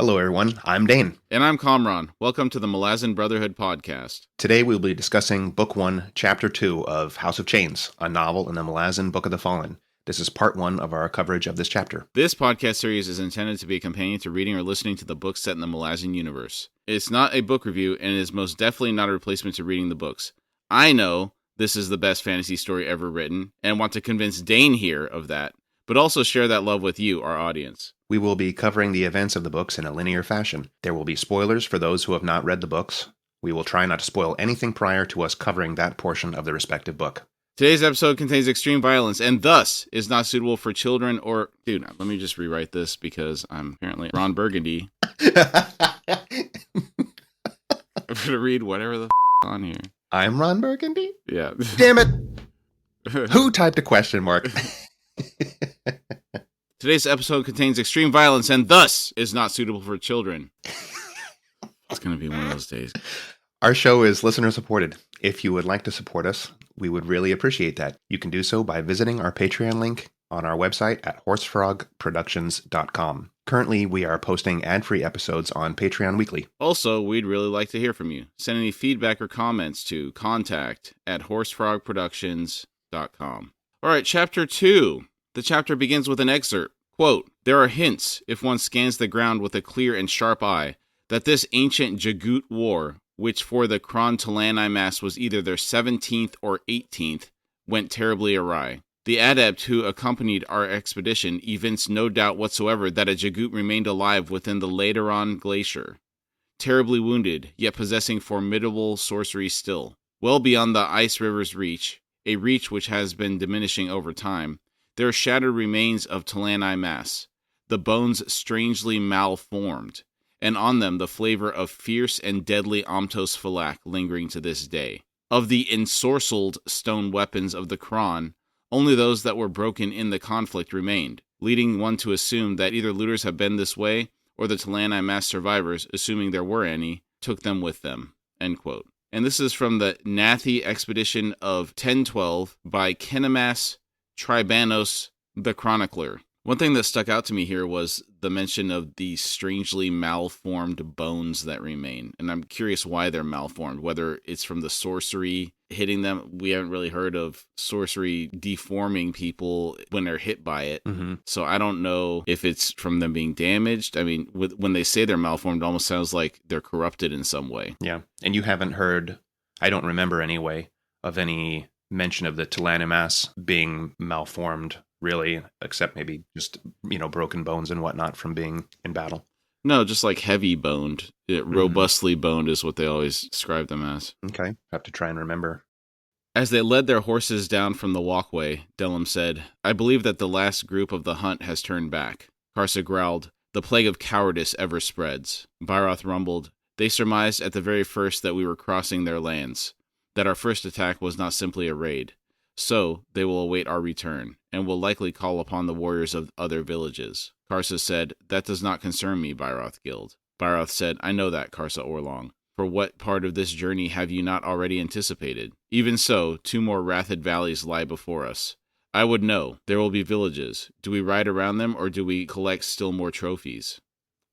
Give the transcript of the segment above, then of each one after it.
Hello, everyone. I'm Dane. And I'm Kamraun. Welcome to the Malazan Brotherhood podcast. Today we'll be discussing Book 1, Chapter 2 of House of Chains, a novel in the Malazan Book of the Fallen. This is part 1 of our coverage of this chapter. This podcast series is intended to be a companion to reading or listening to the books set in the Malazan universe. It's not a book review, and it is most definitely not a replacement to reading the books. I know this is the best fantasy story ever written, and want to convince Dane here of that, but also share that love with you, our audience. We will be covering the events of the books in a linear fashion. There will be spoilers for those who have not read the books. We will try not to spoil anything prior to us covering that portion of the respective book. Today's episode contains extreme violence and thus is not suitable for children or... Dude, let me just rewrite this because I'm apparently Ron Burgundy. I'm going to read whatever the on here. I'm Ron Burgundy? Yeah. Damn it! Who typed a question mark? Today's episode contains extreme violence and thus is not suitable for children. It's going to be one of those days. Our show is listener supported. If you would like to support us, we would really appreciate that. You can do so by visiting our Patreon link on our website at horsefrogproductions.com. Currently, we are posting ad-free episodes on Patreon weekly. Also, we'd really like to hear from you. Send any feedback or comments to contact@horsefrogproductions.com. All right, Chapter 2. The chapter begins with an excerpt. Quote, "There are hints, if one scans the ground with a clear and sharp eye, that this ancient Jagut war, which for the Kron Talani mass was either their 17th or 18th, went terribly awry. The adept who accompanied our expedition evinced no doubt whatsoever that a Jagut remained alive within the Lateran Glacier, terribly wounded, yet possessing formidable sorcery still. Well beyond the ice river's reach, a reach which has been diminishing over time, there are shattered remains of Talani mass, the bones strangely malformed, and on them the flavor of fierce and deadly Amtos Falak lingering to this day. Of the ensorcelled stone weapons of the Kron, only those that were broken in the conflict remained, leading one to assume that either looters have been this way, or the Talani mass survivors, assuming there were any, took them with them." End quote. And this is from the Nathi Expedition of 1012 by Kenemas Tribanos the Chronicler. One thing that stuck out to me here was the mention of the strangely malformed bones that remain. And I'm curious why they're malformed, whether it's from the sorcery hitting them. We haven't really heard of sorcery deforming people when they're hit by it. Mm-hmm. So I don't know if it's from them being damaged. I mean, when they say they're malformed, it almost sounds like they're corrupted in some way. Yeah. And you haven't heard, I don't remember anyway, of any mention of the Talani mass being malformed, really, except maybe just, broken bones and whatnot from being in battle. No, just like heavy boned. Robustly boned is what they always describe them as. Okay, have to try and remember. As they led their horses down from the walkway, Delim said, "I believe that the last group of the hunt has turned back." Karsa growled, "The plague of cowardice ever spreads." Byroth rumbled, "They surmised at the very first that we were crossing their lands, that our first attack was not simply a raid. So, they will await our return, and will likely call upon the warriors of other villages." Karsa said, "That does not concern me, Byroth Guild." Byroth said, "I know that, Karsa Orlong. For what part of this journey have you not already anticipated? Even so, 2 more Rathid valleys lie before us. I would know. There will be villages. Do we ride around them, or do we collect still more trophies?"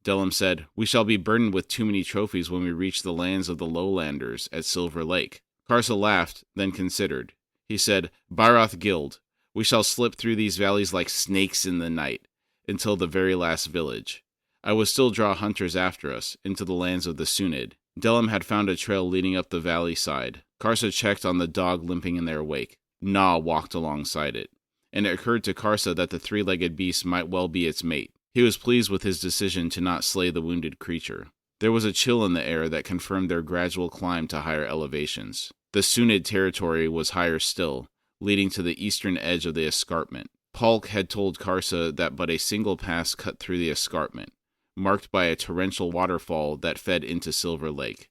Delim said, "We shall be burdened with too many trophies when we reach the lands of the lowlanders at Silver Lake." Karsa laughed, then considered. He said, "Byroth Guild, we shall slip through these valleys like snakes in the night, until the very last village. I will still draw hunters after us, into the lands of the Sunid." Delim had found a trail leading up the valley side. Karsa checked on the dog limping in their wake. Na walked alongside it, and it occurred to Karsa that the 3-legged beast might well be its mate. He was pleased with his decision to not slay the wounded creature. There was a chill in the air that confirmed their gradual climb to higher elevations. The Sunid territory was higher still, leading to the eastern edge of the escarpment. Palk had told Karsa that but a single pass cut through the escarpment, marked by a torrential waterfall that fed into Silver Lake.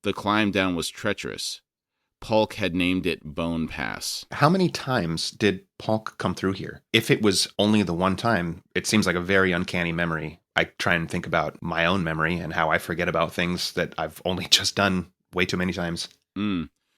The climb down was treacherous. Palk had named it Bone Pass. How many times did Palk come through here? If it was only the one time, it seems like a very uncanny memory. I try and think about my own memory and how I forget about things that I've only just done way too many times.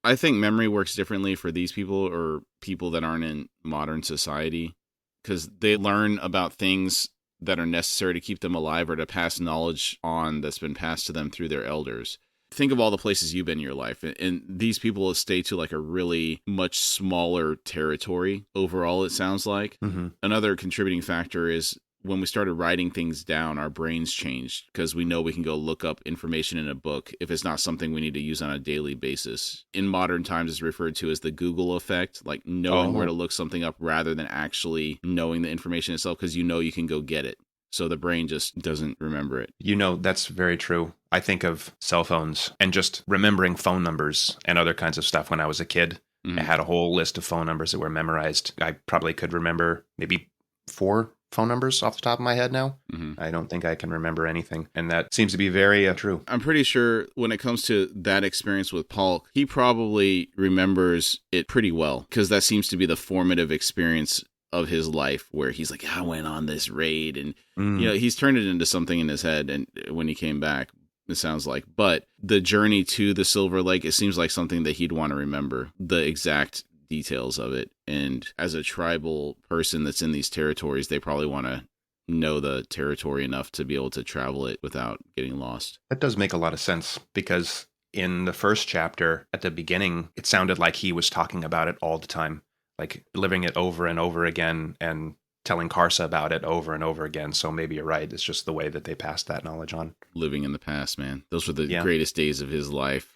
I think memory works differently for these people or people that aren't in modern society, because they learn about things that are necessary to keep them alive or to pass knowledge on that's been passed to them through their elders. Think of all the places you've been in your life, and these people stay to like a really much smaller territory overall, it sounds like. Mm-hmm. Another contributing factor is when we started writing things down, our brains changed because we know we can go look up information in a book if it's not something we need to use on a daily basis. In modern times, it's referred to as the Google effect, like knowing where to look something up rather than actually knowing the information itself, because you know you can go get it. So the brain just doesn't remember it. You know, that's very true. I think of cell phones and just remembering phone numbers and other kinds of stuff when I was a kid. I had a whole list of phone numbers that were memorized. I probably could remember maybe 4 phone numbers off the top of my head now. I don't think I can remember anything. And that seems to be very true. I'm pretty sure when it comes to that experience with Paul, he probably remembers it pretty well, because that seems to be the formative experience of his life where he's like, I went on this raid, and you know, he's turned it into something in his head. And when he came back, it sounds like, but the journey to the Silver Lake, it seems like something that he'd want to remember the exact details of it. And as a tribal person that's in these territories, they probably want to know the territory enough to be able to travel it without getting lost. That does make a lot of sense, because in the first chapter at the beginning, it sounded like he was talking about it all the time, like living it over and over again and telling Karsa about it over and over again. So maybe you're right. It's just the way that they passed that knowledge on. Living in the past, man. Those were the greatest days of his life.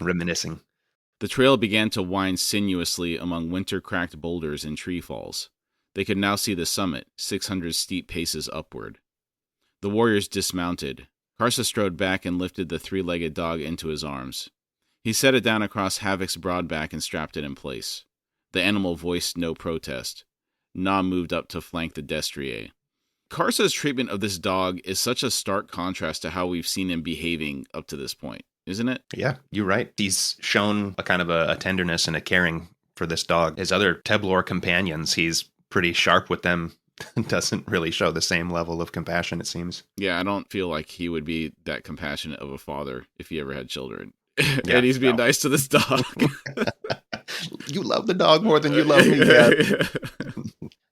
Reminiscing. The trail began to wind sinuously among winter-cracked boulders and tree falls. They could now see the summit, 600 steep paces upward. The warriors dismounted. Karsa strode back and lifted the 3-legged dog into his arms. He set it down across Havoc's broad back and strapped it in place. The animal voiced no protest. Na moved up to flank the destrier. Karsa's treatment of this dog is such a stark contrast to how we've seen him behaving up to this point, isn't it? Yeah, you're right. He's shown a kind of a tenderness and a caring for this dog. His other Teblor companions, he's pretty sharp with them. Doesn't really show the same level of compassion, it seems. Yeah, I don't feel like he would be that compassionate of a father if he ever had children. And he's being nice to this dog. You love the dog more than you love me, Dad.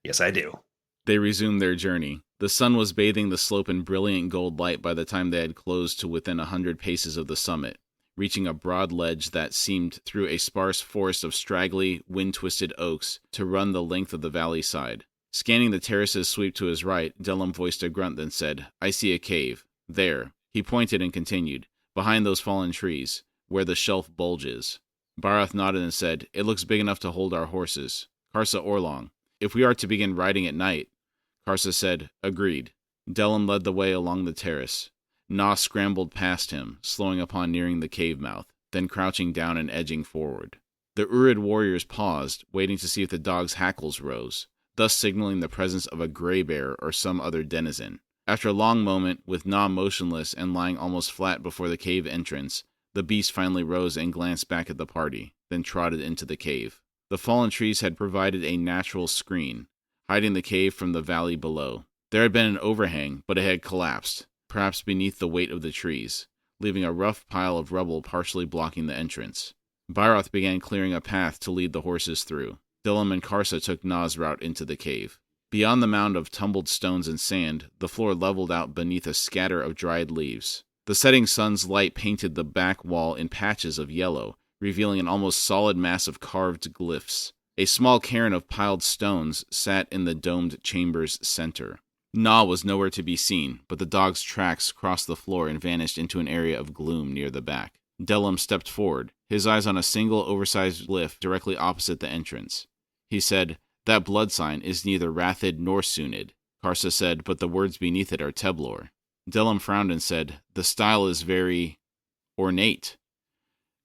Yes, I do. They resumed their journey. The sun was bathing the slope in brilliant gold light by the time they had closed to within 100 paces of the summit, reaching a broad ledge that seemed through a sparse forest of straggly, wind-twisted oaks to run the length of the valley side. Scanning the terrace's sweep to his right, Dellum voiced a grunt, then said, I see a cave. There. He pointed and continued, behind those fallen trees, where the shelf bulges. Barath nodded and said, It looks big enough to hold our horses. Karsa Orlong. If we are to begin riding at night. Karsa said, Agreed. Dellum led the way along the terrace. Na scrambled past him, slowing upon nearing the cave mouth, then crouching down and edging forward. The Urid warriors paused, waiting to see if the dog's hackles rose, thus signaling the presence of a gray bear or some other denizen. After a long moment, with Na motionless and lying almost flat before the cave entrance, the beast finally rose and glanced back at the party, then trotted into the cave. The fallen trees had provided a natural screen, hiding the cave from the valley below. There had been an overhang, but it had collapsed, perhaps beneath the weight of the trees, leaving a rough pile of rubble partially blocking the entrance. Barath began clearing a path to lead the horses through. Dillum and Karsa took Na's route into the cave. Beyond the mound of tumbled stones and sand, the floor leveled out beneath a scatter of dried leaves. The setting sun's light painted the back wall in patches of yellow, revealing an almost solid mass of carved glyphs. A small cairn of piled stones sat in the domed chamber's center. Na was nowhere to be seen, but the dog's tracks crossed the floor and vanished into an area of gloom near the back. Dellum stepped forward, his eyes on a single oversized glyph directly opposite the entrance. He said, That blood sign is neither Rathid nor Sunid. Karsa said, But the words beneath it are Teblor. Dellum frowned and said, The style is very ornate.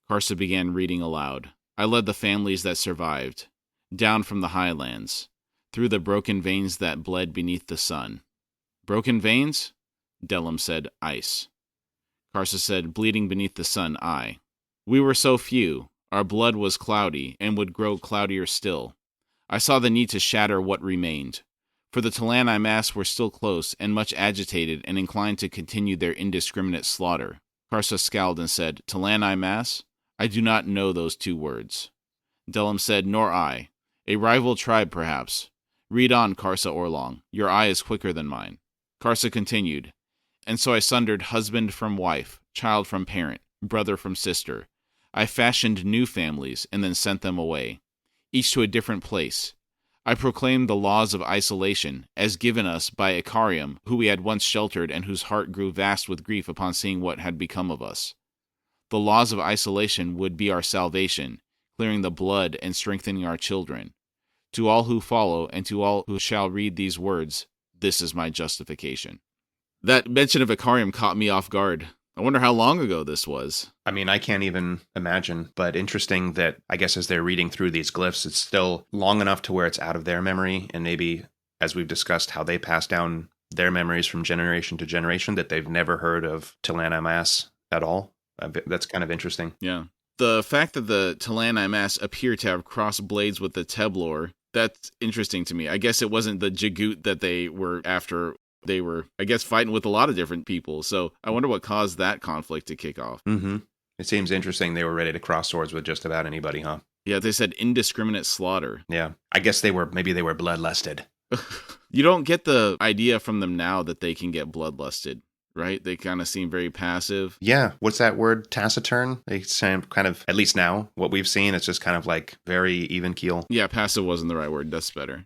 Karsa began reading aloud. I led the families that survived, down from the highlands, through the broken veins that bled beneath the sun. Broken veins? Dellum said, Ice. Karsa said, Bleeding beneath the sun, aye. We were so few, our blood was cloudy, and would grow cloudier still. I saw the need to shatter what remained. For the Talani mass were still close, and much agitated, and inclined to continue their indiscriminate slaughter. Karsa scowled and said, Talani mass? I do not know those 2 words. Dellum said, Nor I. A rival tribe, perhaps. Read on, Karsa Orlong. Your eye is quicker than mine. Karsa continued, and so I sundered husband from wife, child from parent, brother from sister. I fashioned new families and then sent them away, each to a different place. I proclaimed the laws of isolation, as given us by Icarium, who we had once sheltered and whose heart grew vast with grief upon seeing what had become of us. The laws of isolation would be our salvation, clearing the blood and strengthening our children. To all who follow and to all who shall read these words, this is my justification. That mention of Icarium caught me off guard. I wonder how long ago this was. I mean, I can't even imagine, but interesting that I guess as they're reading through these glyphs, it's still long enough to where it's out of their memory, and maybe, as we've discussed, how they pass down their memories from generation to generation, that they've never heard of Talani Mas at all. That's kind of interesting. Yeah. The fact that the Talani Mas appear to have crossed blades with the Teblor, that's interesting to me. I guess it wasn't the Jagut that they were after. They were, I guess, fighting with a lot of different people. So I wonder what caused that conflict to kick off. Mm-hmm. It seems interesting they were ready to cross swords with just about anybody, huh? Yeah, they said indiscriminate slaughter. Yeah. I guess maybe they were bloodlusted. You don't get the idea from them now that they can get bloodlusted, right? They kind of seem very passive. Yeah. What's that word? Taciturn? They seem kind of, at least now, what we've seen, it's just kind of like very even keel. Yeah, passive wasn't the right word. That's better.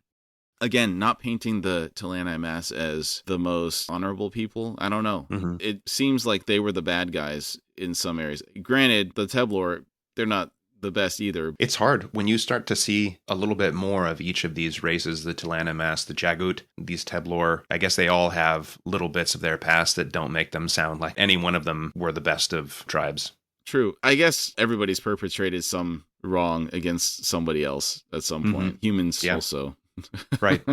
Again, not painting the Talani Mas as the most honorable people. I don't know. Mm-hmm. It seems like they were the bad guys in some areas. Granted, the Teblor, they're not the best either. It's hard when you start to see a little bit more of each of these races, the Talani Mas, the Jagut, these Teblor. I guess they all have little bits of their past that don't make them sound like any one of them were the best of tribes. True. I guess everybody's perpetrated some wrong against somebody else at some point. Humans also. Right.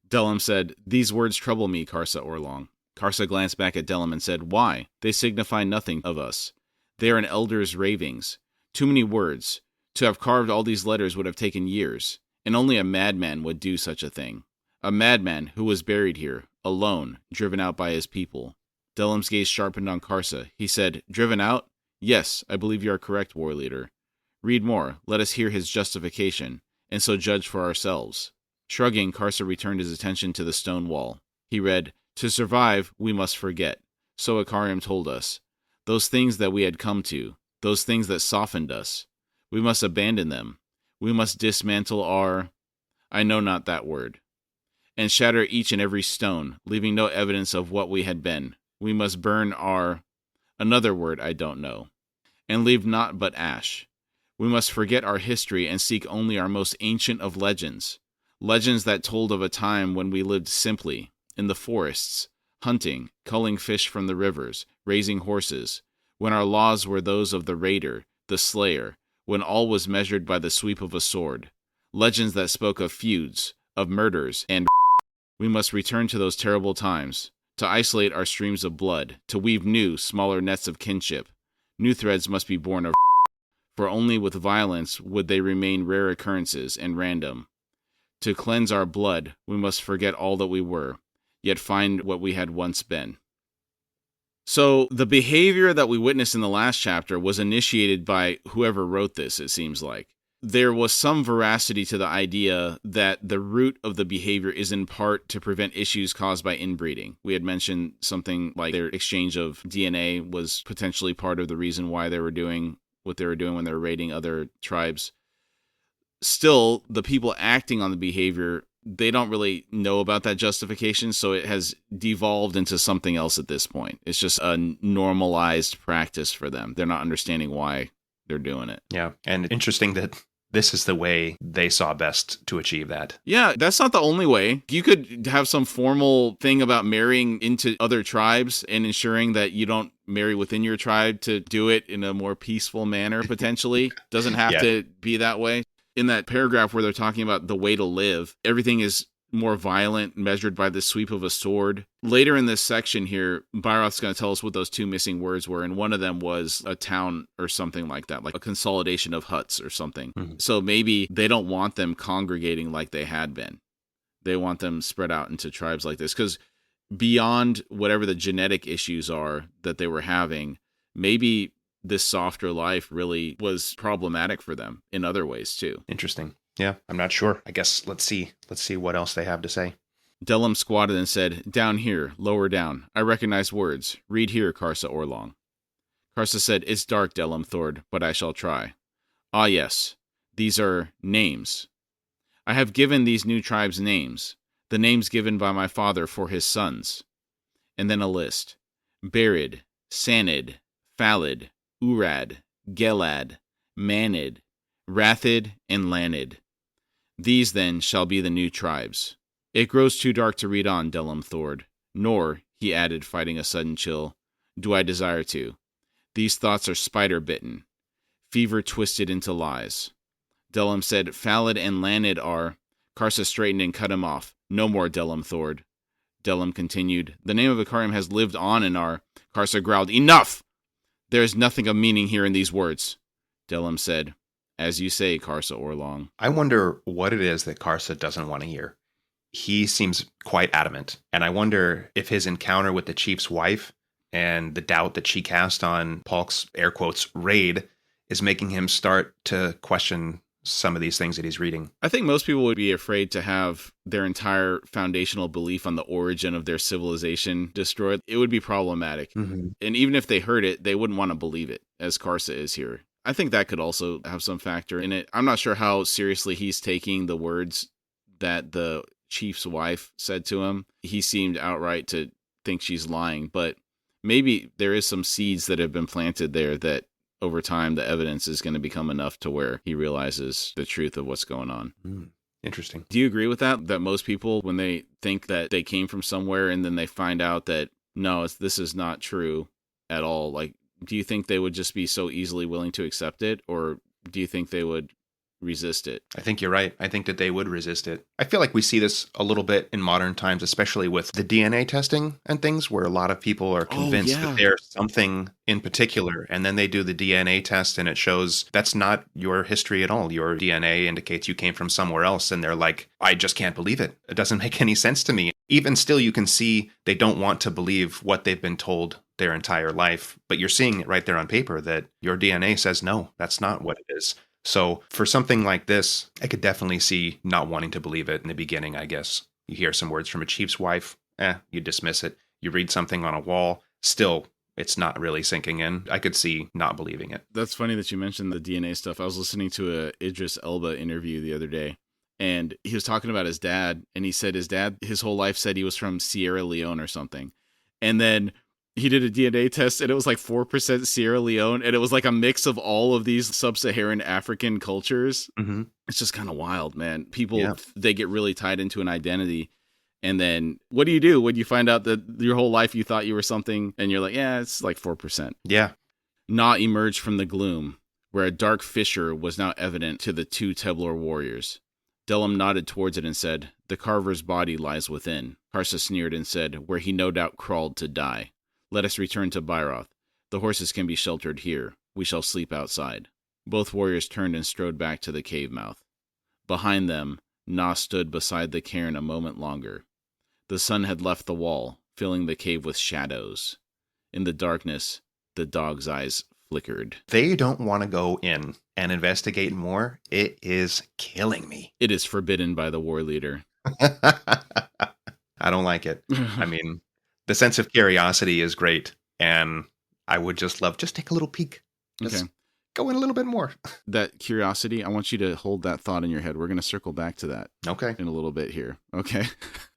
Delim said, "These words trouble me, Karsa Orlong." Karsa glanced back at Delim and said, "Why? They signify nothing of us. They are an elder's ravings. Too many words. To have carved all these letters would have taken years, and only a madman would do such a thing. A madman who was buried here, alone, driven out by his people." Delim's gaze sharpened on Karsa. He said, "Driven out? Yes, I believe you are correct, war leader. Read more. Let us hear his justification, and so judge for ourselves." Shrugging, Karsa returned his attention to the stone wall. He read, "To survive, we must forget. So Icarium told us. Those things that we had come to, those things that softened us. We must abandon them. We must dismantle our... I know not that word. And shatter each and every stone, leaving no evidence of what we had been. We must burn our... another word I don't know. And leave naught but ash. We must forget our history and seek only our most ancient of legends. Legends that told of a time when we lived simply, in the forests, hunting, culling fish from the rivers, raising horses, when our laws were those of the raider, the slayer, when all was measured by the sweep of a sword. Legends that spoke of feuds, of murders, and we must return to those terrible times, to isolate our streams of blood, to weave new, smaller nets of kinship. New threads must be born of for only with violence would they remain rare occurrences and random. To cleanse our blood, we must forget all that we were, yet find what we had once been. So the behavior that we witnessed in the last chapter was initiated by whoever wrote this, it seems like. There was some veracity to the idea that the root of the behavior is in part to prevent issues caused by inbreeding. We had mentioned something like their exchange of DNA was potentially part of the reason why they were doing what they were doing when they were raiding other tribes. Still, the people acting on the behavior, they don't really know about that justification, so it has devolved into something else at this point. It's just a normalized practice for them. They're not understanding why they're doing it. Yeah, and interesting that this is the way they saw best to achieve that. Yeah, that's not the only way. You could have some formal thing about marrying into other tribes and ensuring that you don't marry within your tribe to do it in a more peaceful manner, potentially. Doesn't have to be that way. In that paragraph where they're talking about the way to live, everything is more violent, measured by the sweep of a sword. Later in this section here, Byroth's going to tell us what those two missing words were, and one of them was a town or something like that, like a consolidation of huts or something. Mm-hmm. So maybe they don't want them congregating like they had been. They want them spread out into tribes like this, because beyond whatever the genetic issues are that they were having, maybe this softer life really was problematic for them in other ways too. Interesting. Yeah, I'm not sure. I guess let's see what else they have to say. Delum squatted and said, "Down here, lower down. I recognize words. Read here, Karsa Orlong." Karsa said, "It's dark, Delum Thord, but I shall try." "Ah, yes. These are names. I have given these new tribes names, the names given by my father for his sons." And then a list. Berid, Sanid, Phalid, Urad, Gelad, Manid, Rathid, and Lanid. These, then, shall be the new tribes. It grows too dark to read on, Delum Thord. Nor, he added, fighting a sudden chill, do I desire to. These thoughts are spider-bitten, fever-twisted into lies. Delum said, Phalid and Lanid are... Karsa straightened and cut him off. No more, Delum Thord. Delum continued, the name of Ikarim has lived on in our... Karsa growled, enough! There is nothing of meaning here in these words. Delum said, as you say, Karsa Orlong. I wonder what it is that Karsa doesn't want to hear. He seems quite adamant, and I wonder if his encounter with the chief's wife and the doubt that she cast on Polk's, air quotes, raid is making him start to question some of these things that he's reading. I think most people would be afraid to have their entire foundational belief on the origin of their civilization destroyed. It would be problematic. Mm-hmm. And even if they heard it, they wouldn't want to believe it, as Karsa is here. I think that could also have some factor in it. I'm not sure how seriously he's taking the words that the chief's wife said to him. He seemed outright to think she's lying, but maybe there is some seeds that have been planted there that over time the evidence is going to become enough to where he realizes the truth of what's going on. Interesting. Do you agree with that? That most people, when they think that they came from somewhere and then they find out that, no, this is not true at all, like, do you think they would just be so easily willing to accept it, or do you think they would resist it? I think you're right. I think that they would resist it. I feel like we see this a little bit in modern times, especially with the DNA testing and things, where a lot of people are convinced that there's something in particular, and then they do the DNA test and it shows that's not your history at all. Your DNA indicates you came from somewhere else, and they're like, I just can't believe it. It doesn't make any sense to me. Even still, you can see they don't want to believe what they've been told their entire life, but you're seeing it right there on paper that your DNA says, no, that's not what it is. So for something like this, I could definitely see not wanting to believe it in the beginning, I guess. You hear some words from a chief's wife, you dismiss it. You read something on a wall, still, it's not really sinking in. I could see not believing it. That's funny that you mentioned the DNA stuff. I was listening to a Idris Elba interview the other day, and he was talking about his dad, and he said his dad, his whole life said he was from Sierra Leone or something. And then he did a DNA test, and it was like 4% Sierra Leone, and it was like a mix of all of these sub-Saharan African cultures. Mm-hmm. It's just kind of wild, man. People, they get really tied into an identity, and then what do you do when you find out that your whole life you thought you were something, and you're like, yeah, it's like 4%. Yeah. Na emerged from the gloom, where a dark fissure was now evident to the two Teblor warriors. Delum nodded towards it and said, the carver's body lies within. Karsa sneered and said, where he no doubt crawled to die. Let us return to Bairoth. The horses can be sheltered here. We shall sleep outside. Both warriors turned and strode back to the cave mouth. Behind them, Na stood beside the cairn a moment longer. The sun had left the wall, filling the cave with shadows. In the darkness, the dog's eyes flickered. They don't want to go in and investigate more. It is killing me. It is forbidden by the war leader. I don't like it. I mean, the sense of curiosity is great, and I would just take a little peek. Just go in a little bit more. That curiosity, I want you to hold that thought in your head. We're going to circle back to that. Okay. In a little bit here. Okay.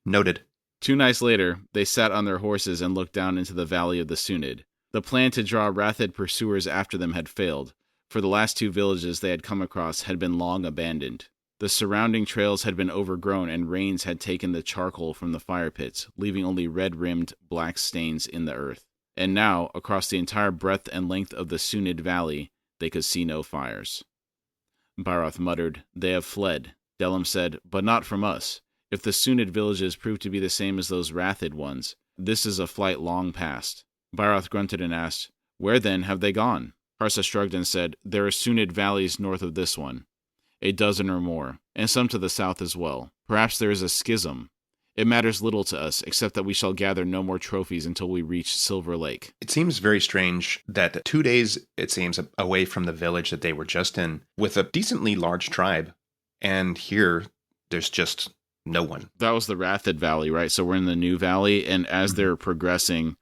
Noted. 2 nights later, they sat on their horses and looked down into the valley of the Sunid. The plan to draw Rathid pursuers after them had failed, for the last 2 villages they had come across had been long abandoned. The surrounding trails had been overgrown, and rains had taken the charcoal from the fire pits, leaving only red-rimmed black stains in the earth. And now, across the entire breadth and length of the Sunid Valley, they could see no fires. Bairoth muttered, they have fled. Delum said, but not from us. If the Sunid villages prove to be the same as those Rathid ones, this is a flight long past. Bairoth grunted and asked, where then have they gone? Karsa shrugged and said, there are Sunid valleys north of this one. 12 or more, and some to the south as well. Perhaps there is a schism. It matters little to us, except that we shall gather no more trophies until we reach Silver Lake. It seems very strange that 2 days, it seems, away from the village that they were just in, with a decently large tribe, And here, there's just no one. That was the Rathid Valley, right? So we're in the new valley, and as they're progressing,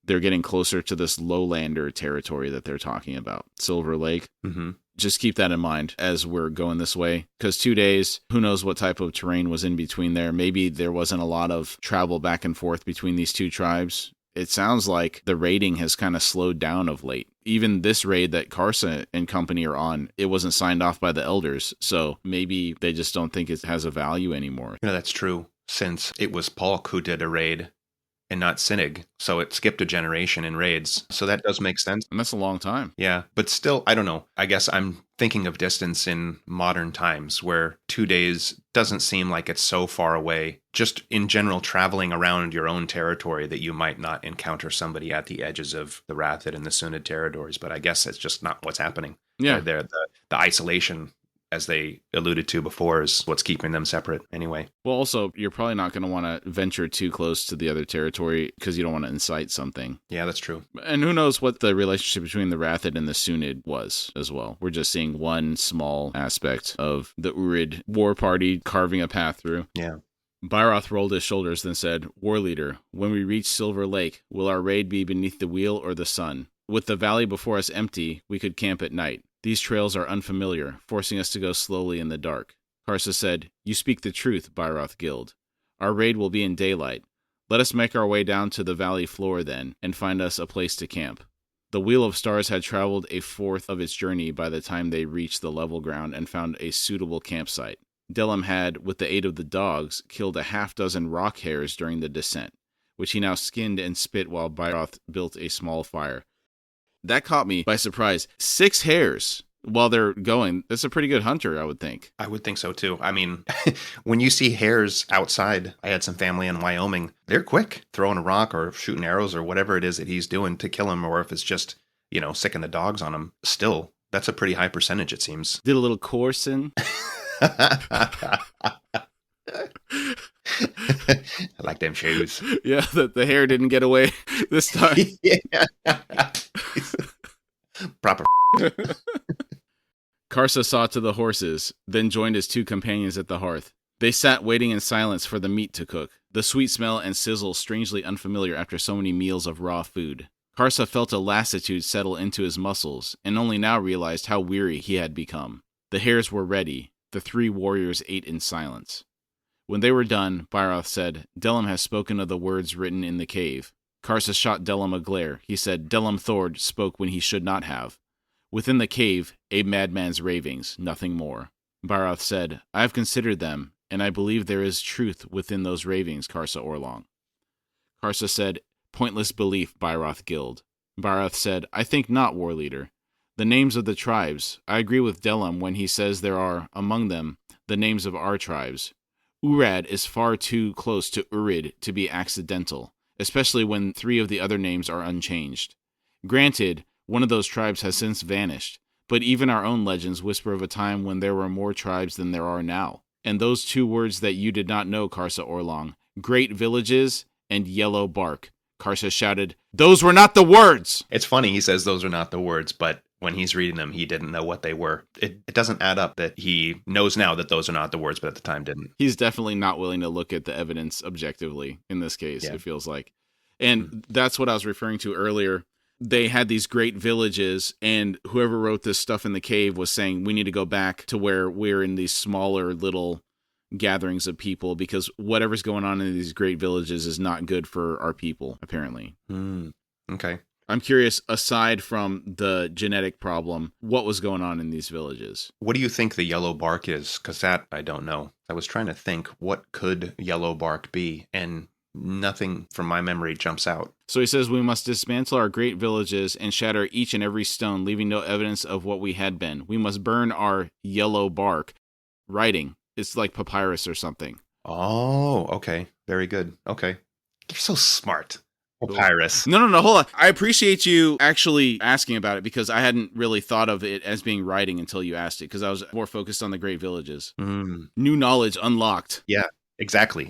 they're getting closer to this lowlander territory that they're talking about, Silver Lake. Mm-hmm. Just keep that in mind as we're going this way, because 2 days, who knows what type of terrain was in between there. Maybe there wasn't a lot of travel back and forth between these two tribes. It sounds like the raiding has kind of slowed down of late. Even this raid that Karsa and company are on, it wasn't signed off by the elders, so maybe they just don't think it has a value anymore. That's true, since it was Polk who did a raid and not Sinig, so it skipped a generation in raids. So that does make sense. And that's a long time. Yeah, but still, I don't know. I guess I'm thinking of distance in modern times where 2 days doesn't seem like it's so far away. Just in general, traveling around your own territory, that you might not encounter somebody at the edges of the Rathid and the Sunid territories. But I guess it's just not what's happening. Yeah. The isolation, as they alluded to before, is what's keeping them separate anyway. Well, also, you're probably not going to want to venture too close to the other territory because you don't want to incite something. Yeah, that's true. And who knows what the relationship between the Rathid and the Sunid was as well. We're just seeing one small aspect of the Urid war party carving a path through. Yeah. Byroth rolled his shoulders, then said, "War leader, when we reach Silver Lake, will our raid be beneath the wheel or the sun? With the valley before us empty, we could camp at night. These trails are unfamiliar, forcing us to go slowly in the dark." Karsa said, "You speak the truth, Byroth Guild. Our raid will be in daylight. Let us make our way down to the valley floor then, and find us a place to camp." The Wheel of Stars had traveled a fourth of its journey by the time they reached the level ground and found a suitable campsite. Delim had, with the aid of the dogs, killed a half-dozen rock hares during the descent, which he now skinned and spit while Byroth built a small fire. That caught me by surprise. 6 hares while they're going. That's a pretty good hunter, I would think. I would think so, too. I mean, when you see hares outside, I had some family in Wyoming. They're quick, throwing a rock or shooting arrows or whatever it is that he's doing to kill him, or if it's just, sicking the dogs on him. Still, that's a pretty high percentage, it seems. Did a little coursing. I like them shoes. Yeah, the hare didn't get away this time. Yeah. Proper. Karsa saw to the horses, then joined his 2 companions at the hearth. They sat waiting in silence for the meat to cook, the sweet smell and sizzle strangely unfamiliar after so many meals of raw food. Karsa felt a lassitude settle into his muscles, and only now realized how weary he had become. The hares were ready. The 3 warriors ate in silence. When they were done, Byroth said, "Delim has spoken of the words written in the cave." Karsa shot Delim a glare. He said, "Delim Thord spoke when he should not have. Within the cave, a madman's ravings, nothing more." Byroth said, "I have considered them, and I believe there is truth within those ravings, Karsa Orlong." Karsa said, "Pointless belief, Byroth Guild." Byroth said, "I think not, war leader. The names of the tribes, I agree with Delim when he says there are, among them, the names of our tribes. Urad is far too close to Urid to be accidental, especially when 3 of the other names are unchanged. Granted, one of those tribes has since vanished, but even our own legends whisper of a time when there were more tribes than there are now. And those 2 words that you did not know, Karsa Orlong, great villages and yellow bark." Karsa shouted, "Those were not the words!" It's funny, he says those are not the words, but when he's reading them, he didn't know what they were. It doesn't add up that he knows now that those are not the words, but at the time didn't. He's definitely not willing to look at the evidence objectively in this case, It feels like. And that's what I was referring to earlier. They had these great villages, and whoever wrote this stuff in the cave was saying, we need to go back to where we're in these smaller little gatherings of people, because whatever's going on in these great villages is not good for our people, apparently. Okay. I'm curious, aside from the genetic problem, what was going on in these villages? What do you think the yellow bark is? Because that, I don't know. I was trying to think, what could yellow bark be? And nothing from my memory jumps out. So he says, we must dismantle our great villages and shatter each and every stone, leaving no evidence of what we had been. We must burn our yellow bark. Writing. It's like papyrus or something. Oh, okay. Very good. Okay. You're so smart. Papyrus. No, hold on. I appreciate you actually asking about it, because I hadn't really thought of it as being writing until you asked it, because I was more focused on the great villages. New knowledge unlocked. Yeah, exactly.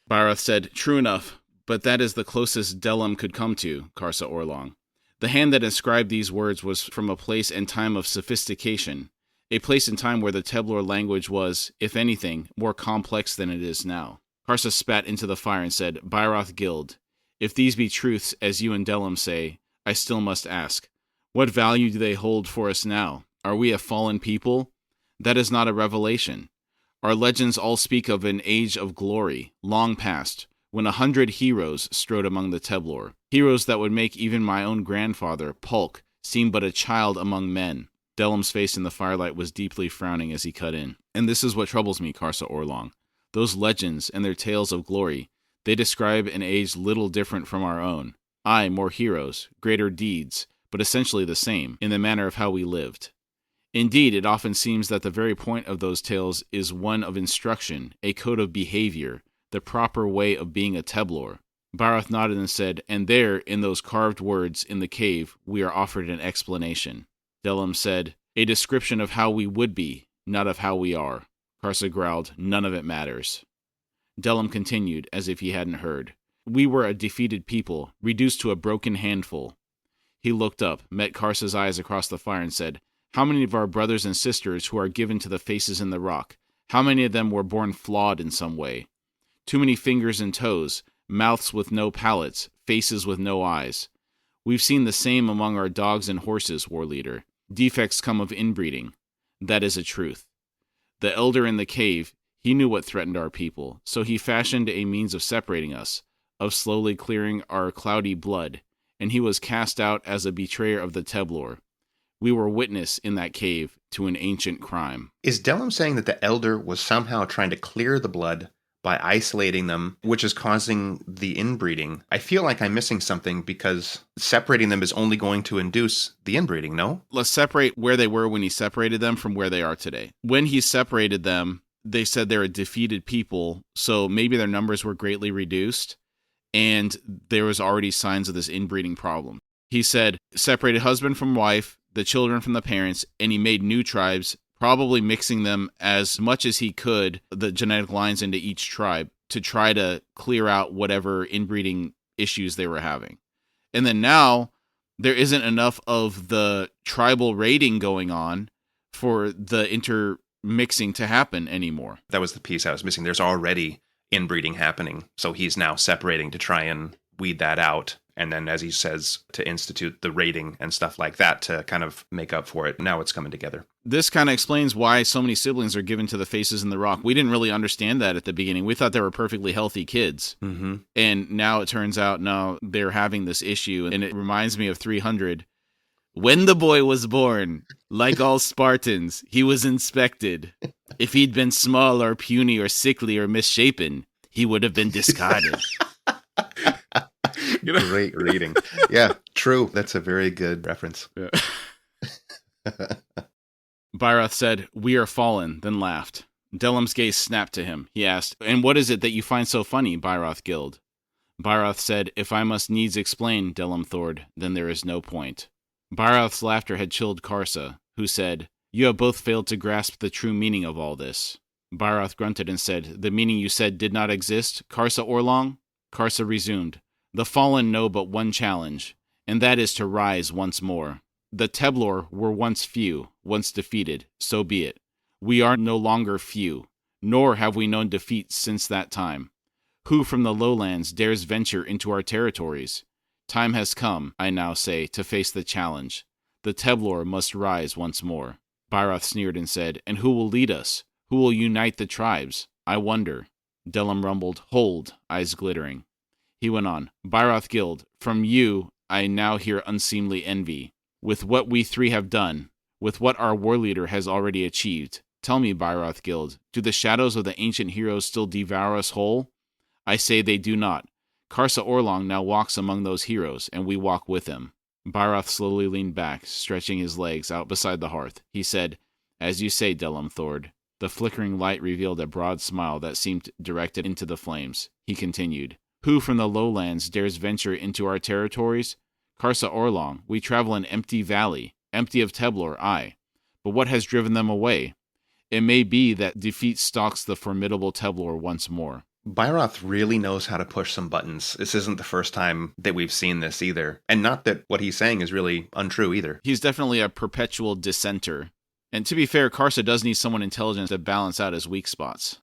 Byroth said, true enough, but that is the closest Delim could come to, Karsa Orlong. The hand that inscribed these words was from a place and time of sophistication, a place in time where the Teblor language was, if anything, more complex than it is now. Karsa spat into the fire and said, Byroth Guild, if these be truths, as you and Delim say, I still must ask, what value do they hold for us now? Are we a fallen people? That is not a revelation. Our legends all speak of an age of glory, long past, when 100 heroes strode among the Teblor, heroes that would make even my own grandfather, Pulk, seem but a child among men. Delim's face in the firelight was deeply frowning as he cut in. And this is what troubles me, Karsa Orlong. Those legends and their tales of glory, they describe an age little different from our own. Aye, more heroes, greater deeds, but essentially the same, in the manner of how we lived. Indeed, it often seems that the very point of those tales is one of instruction, a code of behavior, the proper way of being a Teblor. Byroth nodded and said, and there, in those carved words in the cave, we are offered an explanation. Delim said, a description of how we would be, not of how we are. Karsa growled, none of it matters. Delim continued, as if he hadn't heard. We were a defeated people, reduced to a broken handful. He looked up, met Karsa's eyes across the fire, and said, how many of our brothers and sisters who are given to the faces in the rock, how many of them were born flawed in some way? Too many fingers and toes, mouths with no palates, faces with no eyes. We've seen the same among our dogs and horses, war leader. Defects come of inbreeding. That is a truth. The elder in the cave, he knew what threatened our people, so he fashioned a means of separating us, of slowly clearing our cloudy blood, and he was cast out as a betrayer of the Teblor. We were witness in that cave to an ancient crime. Is Delim saying that the elder was somehow trying to clear the blood by isolating them, which is causing the inbreeding? I feel like I'm missing something because separating them is only going to induce the inbreeding, no? Let's separate where they were when he separated them from where they are today. When he separated them, they said they're a defeated people, so maybe their numbers were greatly reduced, and there was already signs of this inbreeding problem. He said, separated husband from wife, the children from the parents, and he made new tribes, probably mixing them as much as he could, the genetic lines into each tribe, to try to clear out whatever inbreeding issues they were having. And then now, there isn't enough of the tribal raiding going on for the intermixing to happen anymore. That was the piece I was missing. There's already inbreeding happening, so he's now separating to try and weed that out. And then, as he says, to institute the raiding and stuff like that to kind of make up for it. Now it's coming together. This kind of explains why so many siblings are given to the faces in the rock. We didn't really understand that at the beginning. We thought they were perfectly healthy kids. Mm-hmm. And now it turns out, no, they're having this issue. And it reminds me of 300. When the boy was born, like all Spartans, he was inspected. If he'd been small or puny or sickly or misshapen, he would have been discarded. Great reading. Yeah, true. That's a very good reference. Yeah. Byroth said, we are fallen, then laughed. Delim's gaze snapped to him. He asked, and what is it that you find so funny, Byroth Guild? Byroth said, if I must needs explain, Delim Thord, then there is no point. Byroth's laughter had chilled Karsa, who said, you have both failed to grasp the true meaning of all this. Byroth grunted and said, the meaning you said did not exist, Karsa Orlong? Karsa resumed, the fallen know but one challenge, and that is to rise once more. The Teblor were once few, once defeated, so be it. We are no longer few, nor have we known defeat since that time. Who from the lowlands dares venture into our territories? Time has come, I now say, to face the challenge. The Teblor must rise once more. Byroth sneered and said, and who will lead us? Who will unite the tribes? I wonder. Delim rumbled, hold, eyes glittering. He went on, Byroth Guild, from you I now hear unseemly envy. With what we three have done, with what our war leader has already achieved, tell me, Byroth Guild, do the shadows of the ancient heroes still devour us whole? I say they do not. Karsa Orlong now walks among those heroes, and we walk with him. Byroth slowly leaned back, stretching his legs out beside the hearth. He said, as you say, Delim Thord. The flickering light revealed a broad smile that seemed directed into the flames. He continued, who from the lowlands dares venture into our territories? Karsa Orlong, we travel an empty valley, empty of Teblor, aye. But what has driven them away? It may be that defeat stalks the formidable Teblor once more. Byroth really knows how to push some buttons. This isn't the first time that we've seen this either. And not that what he's saying is really untrue either. He's definitely a perpetual dissenter. And to be fair, Karsa does need someone intelligent to balance out his weak spots.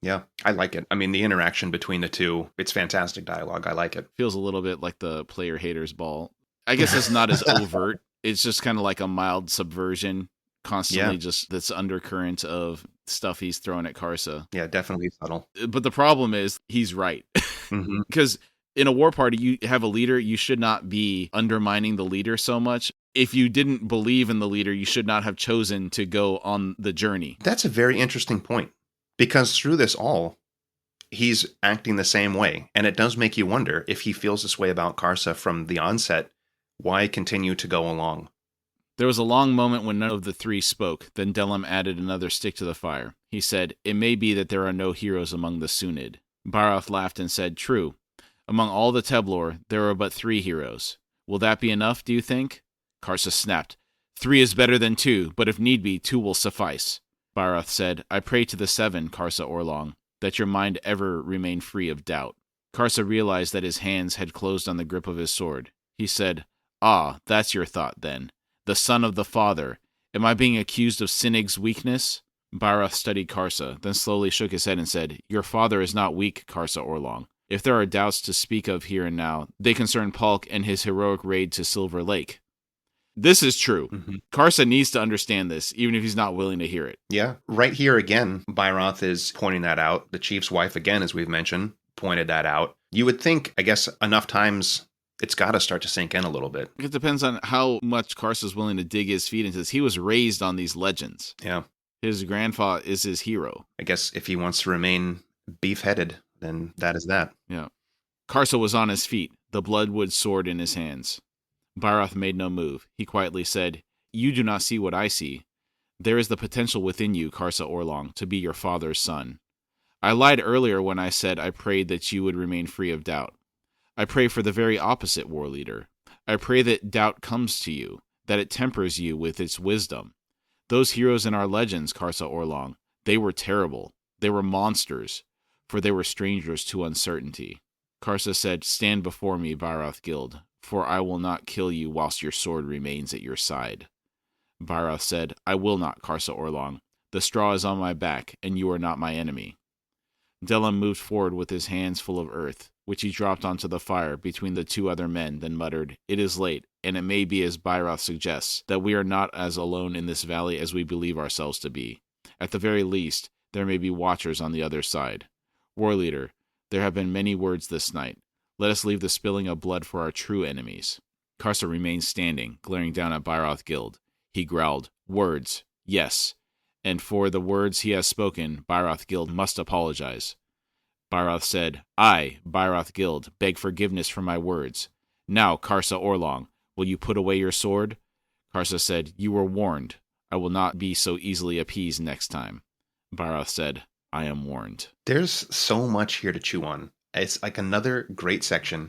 Yeah, I like it. I mean, the interaction between the two, it's fantastic dialogue. I like it. Feels a little bit like the player haters ball. I guess it's not as overt. It's just kind of like a mild subversion, constantly just this undercurrent of stuff he's throwing at Karsa. Yeah, definitely subtle. But the problem is he's right. Because in a war party, you have a leader. You should not be undermining the leader so much. If you didn't believe in the leader, you should not have chosen to go on the journey. That's a very interesting point, because through this all, he's acting the same way. And it does make you wonder, if he feels this way about Karsa from the onset, why continue to go along? There was a long moment when none of the three spoke. Then Delim added another stick to the fire. He said, "It may be that there are no heroes among the Sunid." Barath laughed and said, "True. Among all the Teblor, there are but 3 heroes. Will that be enough, do you think?" Karsa snapped. 3 is better than 2, but if need be, 2 will suffice. Barath said, "I pray to the 7, Karsa Orlong, that your mind ever remain free of doubt." Karsa realized that his hands had closed on the grip of his sword. He said, "Ah, that's your thought, then. The son of the father. Am I being accused of Sinig's weakness?" Barath studied Karsa, then slowly shook his head and said, "Your father is not weak, Karsa Orlong. If there are doubts to speak of here and now, they concern Palk and his heroic raid to Silver Lake." This is true. Karsa needs to understand this, even if he's not willing to hear it. Yeah. Right here again, Byroth is pointing that out. The chief's wife, again, as we've mentioned, pointed that out. You would think, I guess, enough times it's got to start to sink in a little bit. It depends on how much Karsa's willing to dig his feet into this. He was raised on these legends. Yeah. His grandfather is his hero. I guess if he wants to remain beef-headed, then that is that. Yeah. Karsa was on his feet, the bloodwood sword in his hands. Barath made no move. He quietly said, "You do not see what I see. There is the potential within you, Karsa Orlong, to be your father's son. I lied earlier when I said I prayed that you would remain free of doubt. I pray for the very opposite, war leader. I pray that doubt comes to you, that it tempers you with its wisdom. Those heroes in our legends, Karsa Orlong, they were terrible. They were monsters, for they were strangers to uncertainty." Karsa said, "Stand before me, Barath Guild, for I will not kill you whilst your sword remains at your side." Barath said, "I will not, Karsa Orlong. The straw is on my back, and you are not my enemy." Delim moved forward with his hands full of earth, which he dropped onto the fire between the 2 other men, then muttered, "It is late, and it may be as Barath suggests, that we are not as alone in this valley as we believe ourselves to be. At the very least, there may be watchers on the other side. War leader, there have been many words this night. Let us leave the spilling of blood for our true enemies." Karsa remained standing, glaring down at Barath Guild. He growled, "Words, yes. And for the words he has spoken, Barath Guild must apologize." Barath said, "I, Barath Guild, beg forgiveness for my words. Now, Karsa Orlong, will you put away your sword?" Karsa said, "You were warned. I will not be so easily appeased next time." Barath said, "I am warned." There's so much here to chew on. It's like another great section.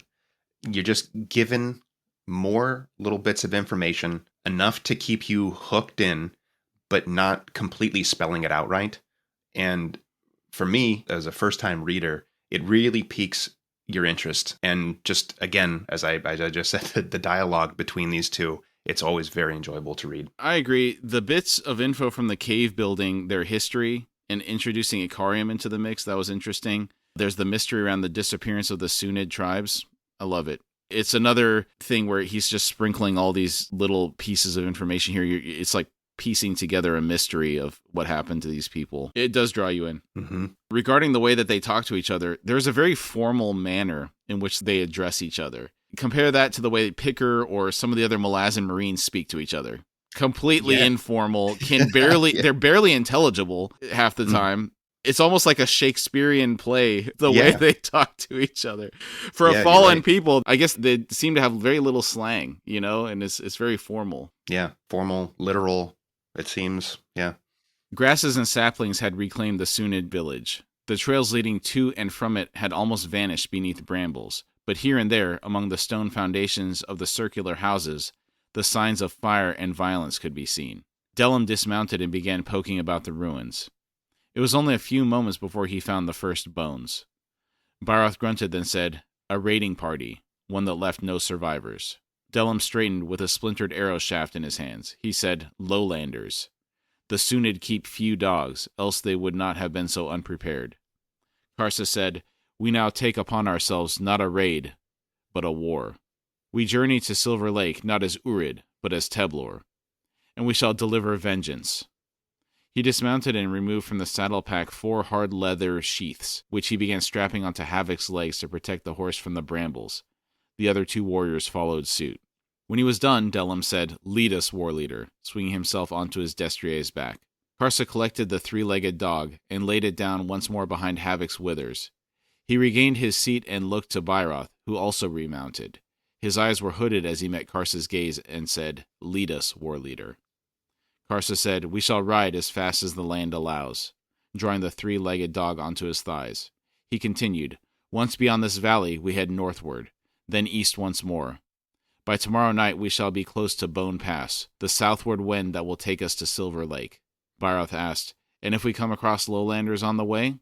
You're just given more little bits of information, enough to keep you hooked in, but not completely spelling it out right. And for me, as a first-time reader, it really piques your interest. And just, again, as I just said, the dialogue between these two, it's always very enjoyable to read. I agree. The bits of info from the cave building, their history, and introducing Ikariam into the mix, that was interesting. There's the mystery around the disappearance of the Sunid tribes. I love it. It's another thing where he's just sprinkling all these little pieces of information here. It's like piecing together a mystery of what happened to these people. It does draw you in. Mm-hmm. Regarding the way that they talk to each other, there's a very formal manner in which they address each other. Compare that to the way Picker or some of the other Malazan Marines speak to each other. Completely informal, they're barely intelligible half the time. It's almost like a Shakespearean play, the way they talk to each other. For a fallen people, I guess they seem to have very little slang, and it's very formal. Yeah, formal, literal, it seems, yeah. Grasses and saplings had reclaimed the Sunid village. The trails leading to and from it had almost vanished beneath brambles, but here and there, among the stone foundations of the circular houses, the signs of fire and violence could be seen. Delim dismounted and began poking about the ruins. It was only a few moments before he found the first bones. Barath grunted, then said, "A raiding party, one that left no survivors." Delim straightened with a splintered arrow shaft in his hands. He said, "Lowlanders." The Sunid keep few dogs, else they would not have been so unprepared. Karsa said, We now take upon ourselves not a raid, but a war. We journey to Silver Lake not as Urid, but as Teblor, and we shall deliver vengeance. He dismounted and removed from the saddle pack 4 hard leather sheaths, which he began strapping onto Havoc's legs to protect the horse from the brambles. The other 2 warriors followed suit. When he was done, Delim said, Lead us, war leader, swinging himself onto his destrier's back. Karsa collected the 3-legged dog and laid it down once more behind Havoc's withers. He regained his seat and looked to Byroth, who also remounted. His eyes were hooded as he met Karsa's gaze and said, Lead us, war leader. Karsa said, We shall ride as fast as the land allows, drawing the 3-legged dog onto his thighs. He continued, Once beyond this valley, we head northward, then east once more. By tomorrow night we shall be close to Bone Pass, the southward wind that will take us to Silver Lake. Byroth asked, And if we come across lowlanders on the way?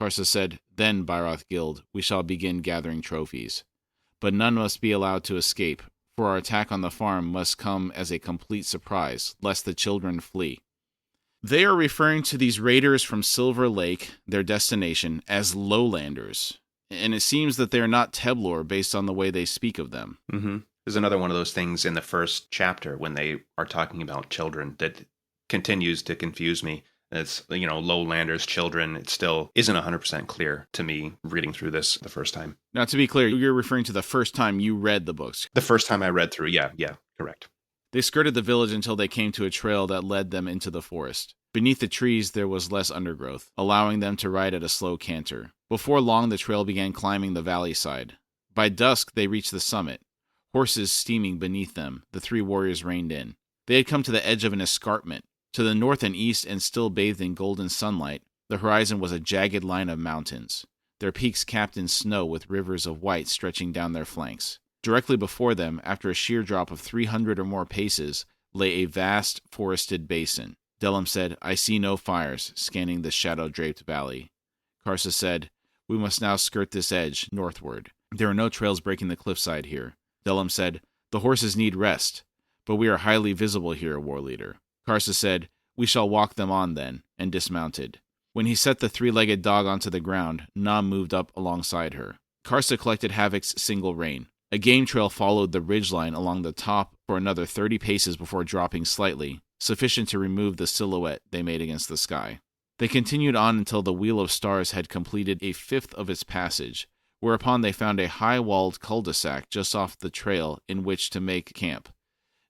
Karsa said, Then, Byroth Guild, we shall begin gathering trophies. But none must be allowed to escape, for our attack on the farm must come as a complete surprise, lest the children flee. They are referring to these raiders from Silver Lake, their destination, as lowlanders. And it seems that they are not Teblor based on the way they speak of them. Mm-hmm. There's another one of those things in the first chapter when they are talking about children that continues to confuse me. It's, lowlanders, children. It still isn't 100% clear to me reading through this the first time. Now, to be clear, you're referring to the first time you read the books. The first time I read through, yeah, correct. They skirted the village until they came to a trail that led them into the forest. Beneath the trees, there was less undergrowth, allowing them to ride at a slow canter. Before long, the trail began climbing the valley side. By dusk, they reached the summit. Horses steaming beneath them, the 3 warriors reined in. They had come to the edge of an escarpment. To the north and east, and still bathed in golden sunlight, the horizon was a jagged line of mountains, their peaks capped in snow with rivers of white stretching down their flanks. Directly before them, after a sheer drop of 300 or more paces, lay a vast forested basin. Delim said, I see no fires, scanning the shadow-draped valley. Karsa said, We must now skirt this edge, northward. There are no trails breaking the cliffside here. Delim said, The horses need rest, but we are highly visible here, war leader. Karsa said, We shall walk them on then, and dismounted. When he set the 3-legged dog onto the ground, Na moved up alongside her. Karsa collected Havoc's single rein. A game trail followed the ridgeline along the top for another 30 paces before dropping slightly, sufficient to remove the silhouette they made against the sky. They continued on until the Wheel of Stars had completed a 1/5 of its passage, whereupon they found a high-walled cul-de-sac just off the trail in which to make camp.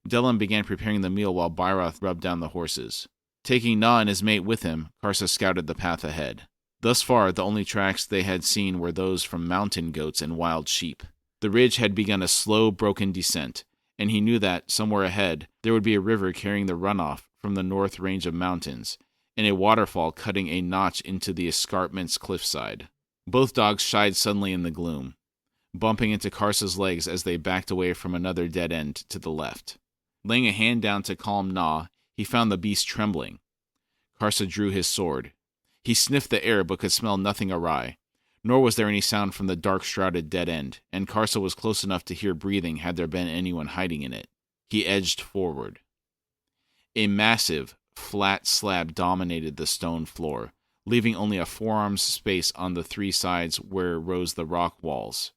Delim began preparing the meal while Byroth rubbed down the horses. Taking Na and his mate with him, Karsa scouted the path ahead. Thus far, the only tracks they had seen were those from mountain goats and wild sheep. The ridge had begun a slow, broken descent, and he knew that, somewhere ahead, there would be a river carrying the runoff from the north range of mountains, and a waterfall cutting a notch into the escarpment's cliffside. Both dogs shied suddenly in the gloom, bumping into Karsa's legs as they backed away from another dead end to the left. Laying a hand down to calm Na, he found the beast trembling. Karsa drew his sword. He sniffed the air but could smell nothing awry, nor was there any sound from the dark-shrouded dead end, and Karsa was close enough to hear breathing had there been anyone hiding in it. He edged forward. A massive, flat slab dominated the stone floor, leaving only a forearm's space on the 3 sides where rose the rock walls.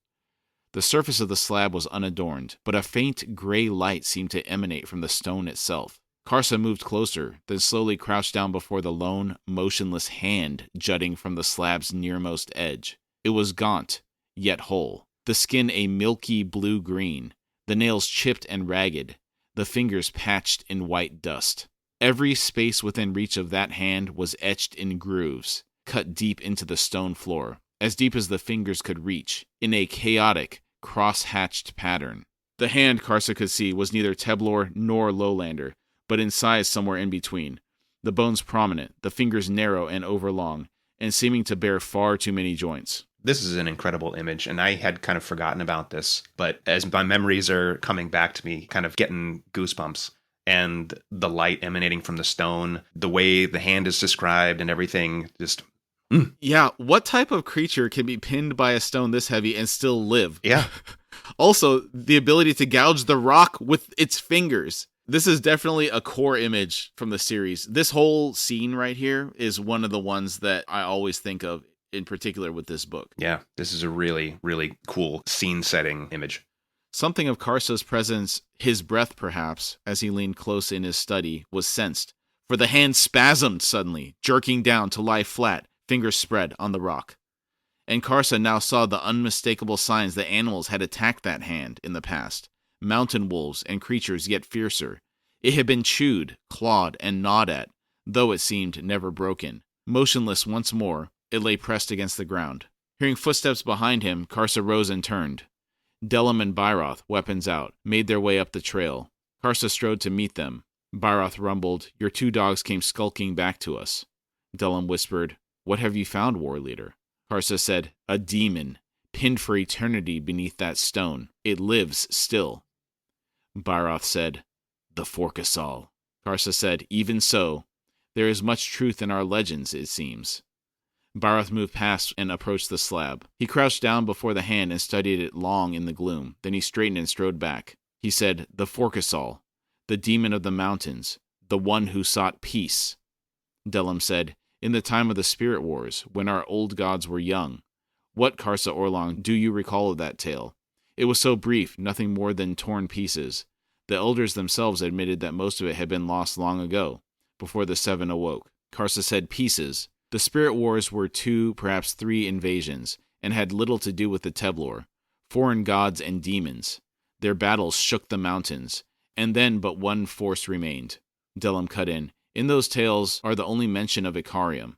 The surface of the slab was unadorned, but a faint gray light seemed to emanate from the stone itself. Karsa moved closer, then slowly crouched down before the lone, motionless hand jutting from the slab's nearmost edge. It was gaunt, yet whole, the skin a milky blue-green, the nails chipped and ragged, the fingers patched in white dust. Every space within reach of that hand was etched in grooves, cut deep into the stone floor, as deep as the fingers could reach, in a chaotic, cross-hatched pattern. The hand, Karsa could see, was neither Teblor nor Lowlander, but in size somewhere in between, the bones prominent, the fingers narrow and overlong, and seeming to bear far too many joints. This is an incredible image, and I had kind of forgotten about this, but as my memories are coming back to me, kind of getting goosebumps, and the light emanating from the stone, the way the hand is described and everything, just... Yeah, what type of creature can be pinned by a stone this heavy and still live? Yeah. Also, the ability to gouge the rock with its fingers. This is definitely a core image from the series. This whole scene right here is one of the ones that I always think of in particular with this book. Yeah, this is a really, really cool scene-setting image. Something of Karsa's presence, his breath perhaps, as he leaned close in his study, was sensed, for the hand spasmed suddenly, jerking down to lie flat, fingers spread, on the rock. And Karsa now saw the unmistakable signs that animals had attacked that hand in the past. Mountain wolves and creatures yet fiercer. It had been chewed, clawed, and gnawed at, though it seemed never broken. Motionless once more, it lay pressed against the ground. Hearing footsteps behind him, Karsa rose and turned. Delim and Byroth, weapons out, made their way up the trail. Karsa strode to meet them. Byroth rumbled, "Your 2 dogs came skulking back to us." Delim whispered, "What have you found, war leader?" Karsa said, "A demon, pinned for eternity beneath that stone. It lives still." Byroth said, "The Forkasal." Karsa said, "Even so. There is much truth in our legends, it seems." Byroth moved past and approached the slab. He crouched down before the hand and studied it long in the gloom. Then he straightened and strode back. He said, "The Forkasal, the demon of the mountains, the one who sought peace." Delim said, "In the time of the spirit wars, when our old gods were young. What, Karsa Orlong, do you recall of that tale? It was so brief, nothing more than torn pieces. The elders themselves admitted that most of it had been lost long ago, before the 7 awoke." Karsa said, "Pieces. The spirit wars were 2, perhaps 3 invasions, and had little to do with the Teblor, foreign gods and demons. Their battles shook the mountains, and then but one force remained." Delim cut in, "In those tales are the only mention of Icarium.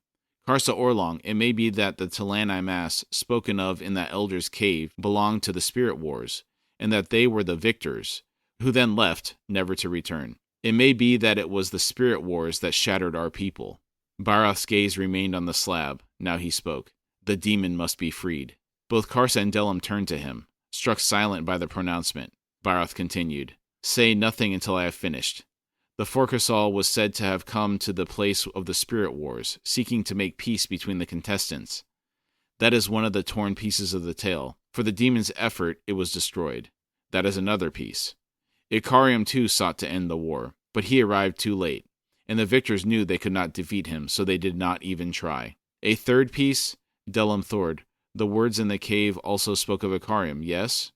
Karsa Orlong, it may be that the Talani Mass spoken of in that elder's cave belonged to the spirit wars, and that they were the victors, who then left, never to return. It may be that it was the spirit wars that shattered our people." Byroth's gaze remained on the slab. Now he spoke. "The demon must be freed." Both Karsa and Delim turned to him, struck silent by the pronouncement. Byroth continued, "Say nothing until I have finished. The Forkasal was said to have come to the place of the spirit wars, seeking to make peace between the contestants. That is one of the torn pieces of the tale. For the demon's effort, it was destroyed. That is another piece. Icarium too sought to end the war, but he arrived too late, and the victors knew they could not defeat him, so they did not even try. A third piece, Delim Thord, the words in the cave also spoke of Icarium, yes?"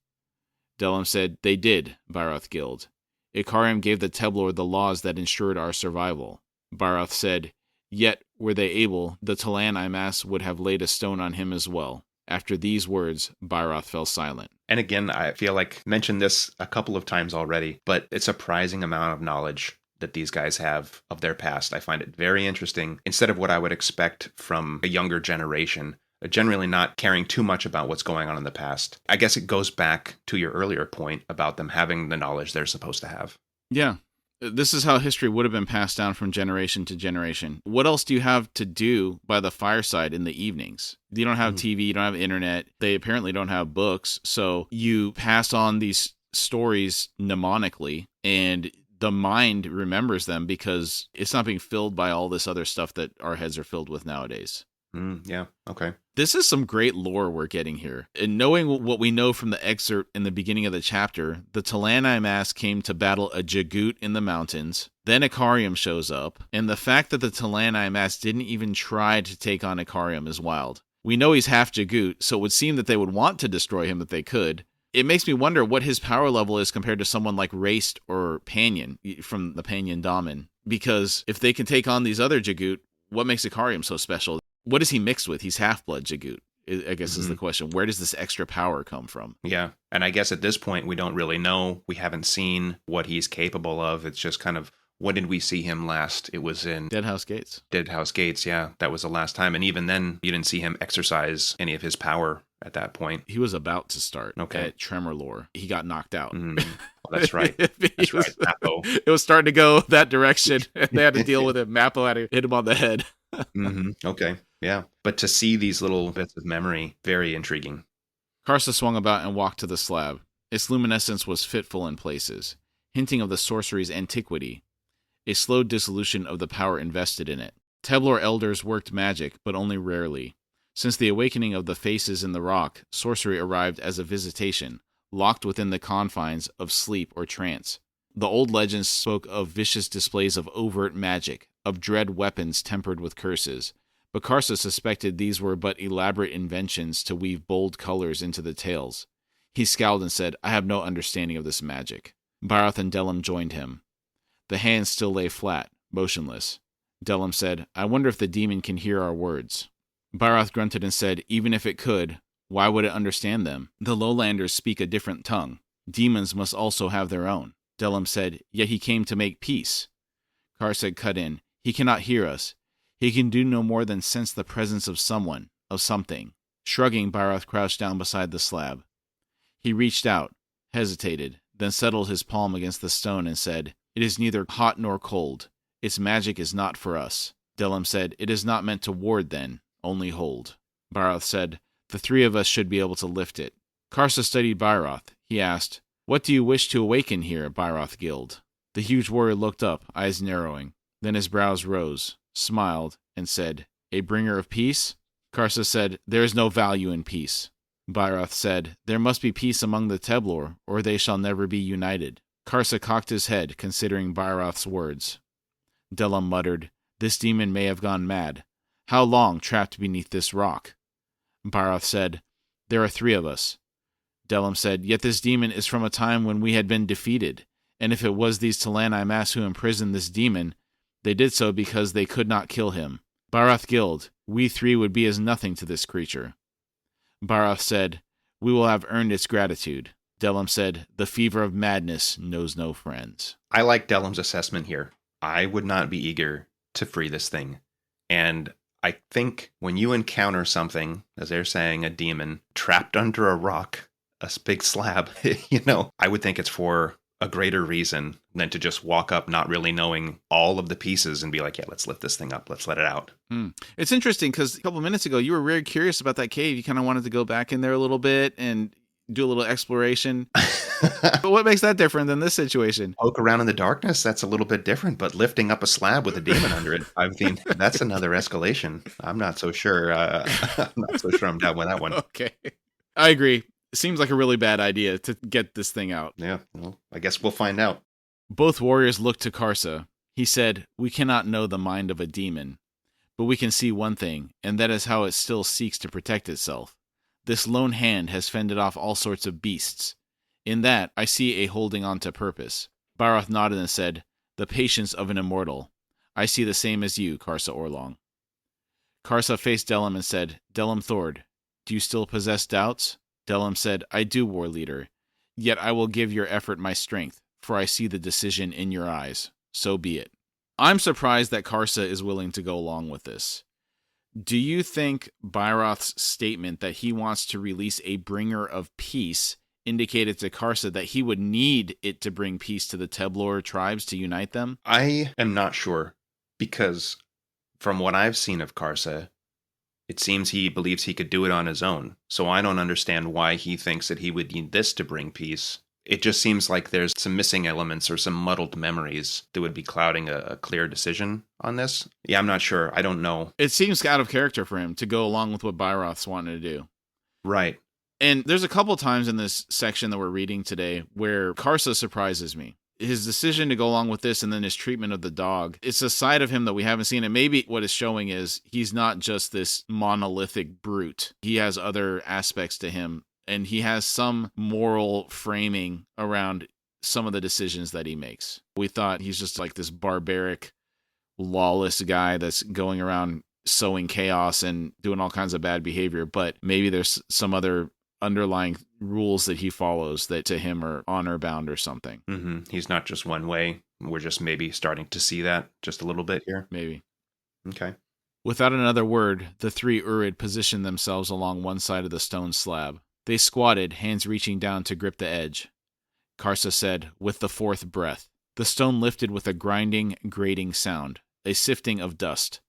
Delim said, "They did," Byroth gilled. "Icarium gave the Teblor the laws that ensured our survival." Byroth said, "Yet, were they able, the Talani Mass would have laid a stone on him as well." After these words, Byroth fell silent. And again, I feel like I mentioned this a couple of times already, but it's a surprising amount of knowledge that these guys have of their past. I find it very interesting. Instead of what I would expect from a younger generation, generally not caring too much about what's going on in the past. I guess it goes back to your earlier point about them having the knowledge they're supposed to have. Yeah. This is how history would have been passed down from generation to generation. What else do you have to do by the fireside in the evenings? You don't have TV, you don't have internet. They apparently don't have books. So you pass on these stories mnemonically, and the mind remembers them because it's not being filled by all this other stuff that our heads are filled with nowadays. Yeah, okay. This is some great lore we're getting here. And knowing what we know from the excerpt in the beginning of the chapter, the Talani Mass came to battle a Jagut in the mountains. Then Icarium shows up. And the fact that the Talani Mass didn't even try to take on Icarium is wild. We know he's half Jagut, so it would seem that they would want to destroy him if they could. It makes me wonder what his power level is compared to someone like Raced or Panyan from the Panyan Daman. Because if they can take on these other Jagut, what makes Icarium so special? What is he mixed with? He's half-blood Jagut, I guess is the question. Where does this extra power come from? Yeah, and I guess at this point, we don't really know. We haven't seen what he's capable of. It's just kind of, when did we see him last? It was in Deadhouse Gates. Deadhouse Gates, yeah. That was the last time. And even then, you didn't see him exercise any of his power at that point. He was about to start at Tremor Lore. He got knocked out. Well, that's right. That's right. Mappo. It was starting to go that direction. They had to deal with it. Mappo had to hit him on the head. Okay. Yeah. But to see these little bits of memory, very intriguing. Karsa swung about and walked to the slab. Its luminescence was fitful in places, hinting of the sorcery's antiquity, a slow dissolution of the power invested in it. Teblor elders worked magic, but only rarely. Since the awakening of the faces in the rock, sorcery arrived as a visitation, locked within the confines of sleep or trance. The old legends spoke of vicious displays of overt magic, of dread weapons tempered with curses, but Karsa suspected these were but elaborate inventions to weave bold colors into the tales. He scowled and said, I have no understanding of this magic. Barath and Delim joined him. The hands still lay flat, motionless. Delim said, I wonder if the demon can hear our words. Barath grunted and said, even if it could, why would it understand them? The lowlanders speak a different tongue. Demons must also have their own. Delim said, yet he came to make peace. Karsa cut in, he cannot hear us. He can do no more than sense the presence of someone, of something. Shrugging, Barath crouched down beside the slab. He reached out, hesitated, then settled his palm against the stone and said, it is neither hot nor cold. Its magic is not for us. Delim said, it is not meant to ward then, only hold. Barath said, the three of us should be able to lift it. Karsa studied Barath. He asked, what do you wish to awaken here, Barath Guild? The huge warrior looked up, eyes narrowing. Then his brows rose, smiled, and said, a bringer of peace? Karsa said, there is no value in peace. Barath said, there must be peace among the Teblor, or they shall never be united. Karsa cocked his head, considering Barath's words. Delim muttered, this demon may have gone mad. How long trapped beneath this rock? Barath said, there are three of us. Delim said, yet this demon is from a time when we had been defeated, and if it was these Talani Mass who imprisoned this demon, they did so because they could not kill him. Barath Guild, we three would be as nothing to this creature. Barath said, we will have earned its gratitude. Delim said, the fever of madness knows no friends. I like Delim's assessment here. I would not be eager to free this thing. And I think when you encounter something, as they're saying, a demon, trapped under a rock, a big slab, I would think it's for a greater reason than to just walk up not really knowing all of the pieces and be like, yeah, let's lift this thing up. Let's let it out. It's interesting because a couple minutes ago, you were very curious about that cave. You kind of wanted to go back in there a little bit and do a little exploration. But what makes that different than this situation? Poke around in the darkness, that's a little bit different, but lifting up a slab with a demon under it, I mean, that's another escalation. I'm not so sure. I'm down with that one. Okay. I agree. It seems like a really bad idea to get this thing out. Yeah, well, I guess we'll find out. Both warriors looked to Karsa. He said, we cannot know the mind of a demon, but we can see one thing, and that is how it still seeks to protect itself. This lone hand has fended off all sorts of beasts. In that, I see a holding on to purpose. Barath nodded and said, the patience of an immortal. I see the same as you, Karsa Orlong. Karsa faced Delim and said, Delim Thord, do you still possess doubts? Delim said, I do, war leader. Yet I will give your effort my strength, for I see the decision in your eyes. So be it. I'm surprised that Karsa is willing to go along with this. Do you think Barath's statement that he wants to release a bringer of peace indicated to Karsa that he would need it to bring peace to the Teblor tribes to unite them? I am not sure, because from what I've seen of Karsa, it seems he believes he could do it on his own. So I don't understand why he thinks that he would need this to bring peace. It just seems like there's some missing elements or some muddled memories that would be clouding a clear decision on this. Yeah, I'm not sure. I don't know. It seems out of character for him to go along with what Barath's wanting to do. Right. And there's a couple times in this section that we're reading today where Karsa surprises me. His decision to go along with this and then his treatment of the dog, it's a side of him that we haven't seen. And maybe what it's showing is he's not just this monolithic brute. He has other aspects to him, and he has some moral framing around some of the decisions that he makes. We thought he's just like this barbaric, lawless guy that's going around sowing chaos and doing all kinds of bad behavior, but maybe there's some other underlying rules that he follows that to him are honor bound or something. Mm-hmm. He's not just one way. We're just maybe starting to see that just a little bit here. Maybe. Okay. Without another word, the three Urid positioned themselves along one side of the stone slab. They squatted, hands reaching down to grip the edge. Karsa said, with the fourth breath. The stone lifted with a grinding, grating sound, a sifting of dust.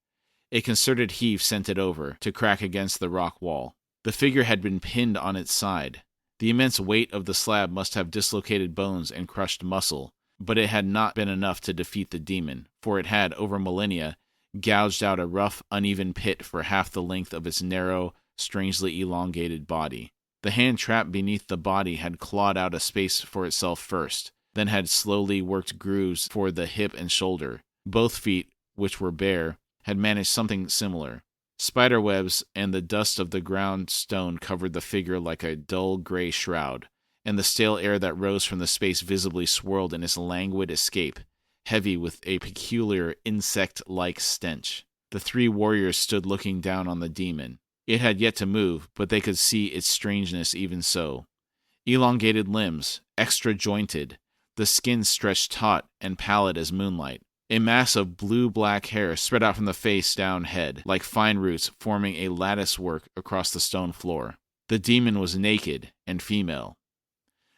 A concerted heave sent it over, to crack against the rock wall. The figure had been pinned on its side. The immense weight of the slab must have dislocated bones and crushed muscle, but it had not been enough to defeat the demon, for it had, over millennia, gouged out a rough, uneven pit for half the length of its narrow, strangely elongated body. The hand trapped beneath the body had clawed out a space for itself first, then had slowly worked grooves for the hip and shoulder. Both feet, which were bare, had managed something similar. Spider webs and the dust of the ground stone covered the figure like a dull gray shroud, and the stale air that rose from the space visibly swirled in its languid escape, heavy with a peculiar insect-like stench. The three warriors stood looking down on the demon. It had yet to move, but they could see its strangeness even so. Elongated limbs, extra-jointed, the skin stretched taut and pallid as moonlight. A mass of blue-black hair spread out from the face-down head, like fine roots forming a lattice-work across the stone floor. The demon was naked and female.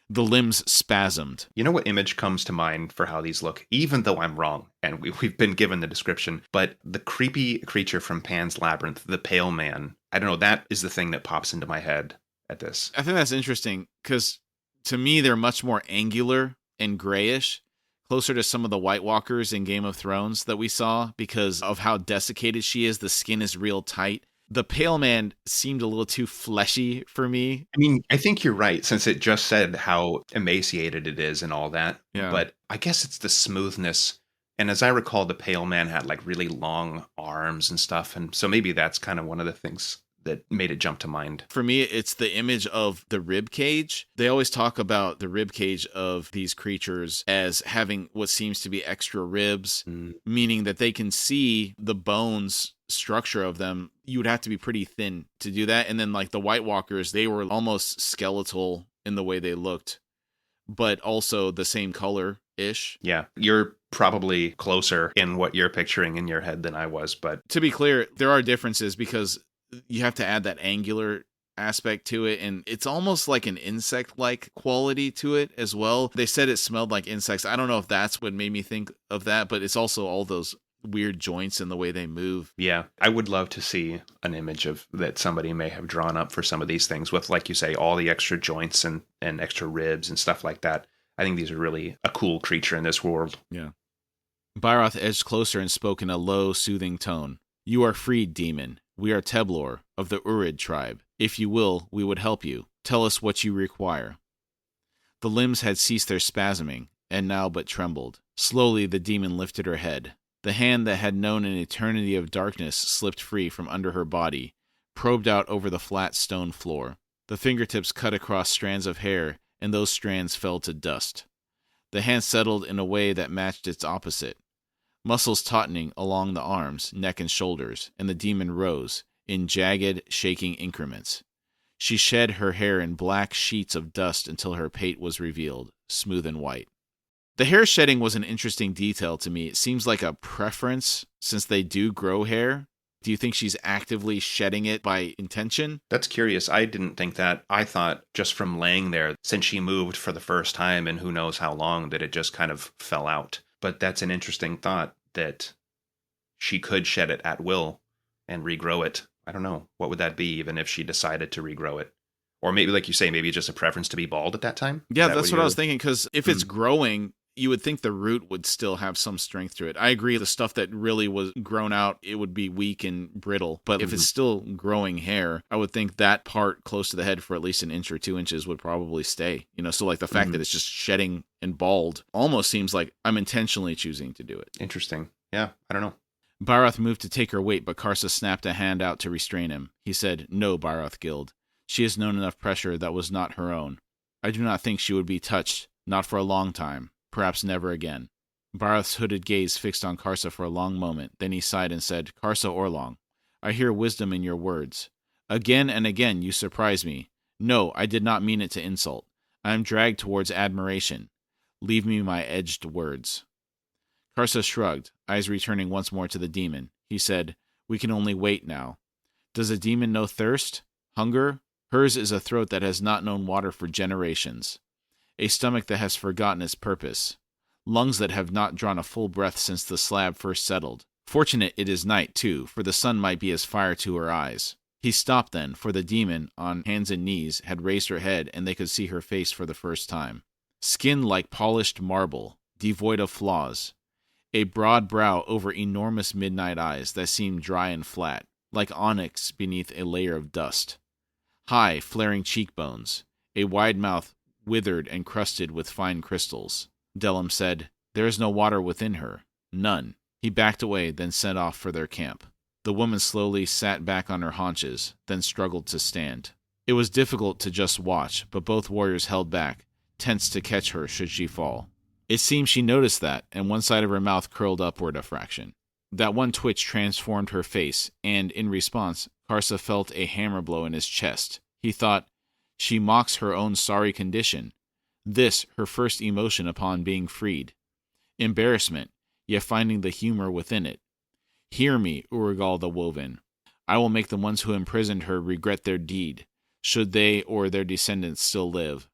The limbs spasmed. You know what image comes to mind for how these look? Even though I'm wrong, and we've been given the description, but the creepy creature from Pan's Labyrinth, the Pale Man, I don't know, that is the thing that pops into my head at this. I think that's interesting, because to me they're much more angular and grayish, closer to some of the White Walkers in Game of Thrones that we saw, because of how desiccated she is. The skin is real tight. The Pale Man seemed a little too fleshy for me. I mean, I think you're right, since it just said how emaciated it is and all that. Yeah. But I guess it's the smoothness. And as I recall, the Pale Man had like really long arms and stuff. And so maybe that's kind of one of the things that made it jump to mind. For me, it's the image of the rib cage. They always talk about the rib cage of these creatures as having what seems to be extra ribs, meaning that they can see the bones structure of them. You would have to be pretty thin to do that. And then like the White Walkers, they were almost skeletal in the way they looked, but also the same color-ish. Yeah, you're probably closer in what you're picturing in your head than I was. But to be clear, there are differences because you have to add that angular aspect to it, and it's almost like an insect-like quality to it as well. They said it smelled like insects. I don't know if that's what made me think of that, but it's also all those weird joints in the way they move. Yeah, I would love to see an image of that somebody may have drawn up for some of these things with, like you say, all the extra joints and extra ribs and stuff like that. I think these are really a cool creature in this world. Yeah. Bairoth edged closer and spoke in a low, soothing tone. You are freed, demon. We are Teblor, of the Urid tribe. If you will, we would help you. Tell us what you require. The limbs had ceased their spasming, and now but trembled. Slowly the demon lifted her head. The hand that had known an eternity of darkness slipped free from under her body, probed out over the flat stone floor. The fingertips cut across strands of hair, and those strands fell to dust. The hand settled in a way that matched its opposite. Muscles tautening along the arms, neck, and shoulders, and the demon rose, in jagged, shaking increments. She shed her hair in black sheets of dust until her pate was revealed, smooth and white. The hair shedding was an interesting detail to me. It seems like a preference, since they do grow hair. Do you think she's actively shedding it by intention? That's curious. I didn't think that. I thought just from laying there, since she moved for the first time and who knows how long, that it just kind of fell out. But that's an interesting thought, that she could shed it at will and regrow it. I don't know. What would that be, even if she decided to regrow it? Or maybe, like you say, maybe just a preference to be bald at that time? Yeah, that's what I was thinking, because if it's growing, you would think the root would still have some strength to it. I agree, the stuff that really was grown out, it would be weak and brittle. But if it's still growing hair, I would think that part close to the head for at least an inch or 2 inches would probably stay. So like the fact that it's just shedding and bald almost seems like I'm intentionally choosing to do it. Interesting. Yeah, I don't know. Bairoth moved to take her weight, but Karsa snapped a hand out to restrain him. He said, No, Bairoth Guild. She has known enough pressure that was not her own. I do not think she would be touched, not for a long time. Perhaps never again. Bairoth's hooded gaze fixed on Karsa for a long moment. Then he sighed and said, Karsa Orlong, I hear wisdom in your words. Again and again you surprise me. No, I did not mean it to insult. I am dragged towards admiration. Leave me my edged words. Karsa shrugged, eyes returning once more to the demon. He said, We can only wait now. Does a demon know thirst? Hunger? Hers is a throat that has not known water for generations. A stomach that has forgotten its purpose. Lungs that have not drawn a full breath since the slab first settled. Fortunate it is night, too, for the sun might be as fire to her eyes. He stopped then, for the demon, on hands and knees, had raised her head, and they could see her face for the first time. Skin like polished marble, devoid of flaws. A broad brow over enormous midnight eyes that seemed dry and flat, like onyx beneath a layer of dust. High, flaring cheekbones. A wide mouth withered and crusted with fine crystals. Delim said, "There is no water within her. None." He backed away, then set off for their camp. The woman slowly sat back on her haunches, then struggled to stand. It was difficult to just watch, but both warriors held back, tense to catch her should she fall. It seemed she noticed that, and one side of her mouth curled upward a fraction. That one twitch transformed her face, and, in response, Karsa felt a hammer blow in his chest. He thought, she mocks her own sorry condition. This, her first emotion upon being freed. Embarrassment, yet finding the humor within it. Hear me, Urigal the Woven. I will make the ones who imprisoned her regret their deed, should they or their descendants still live.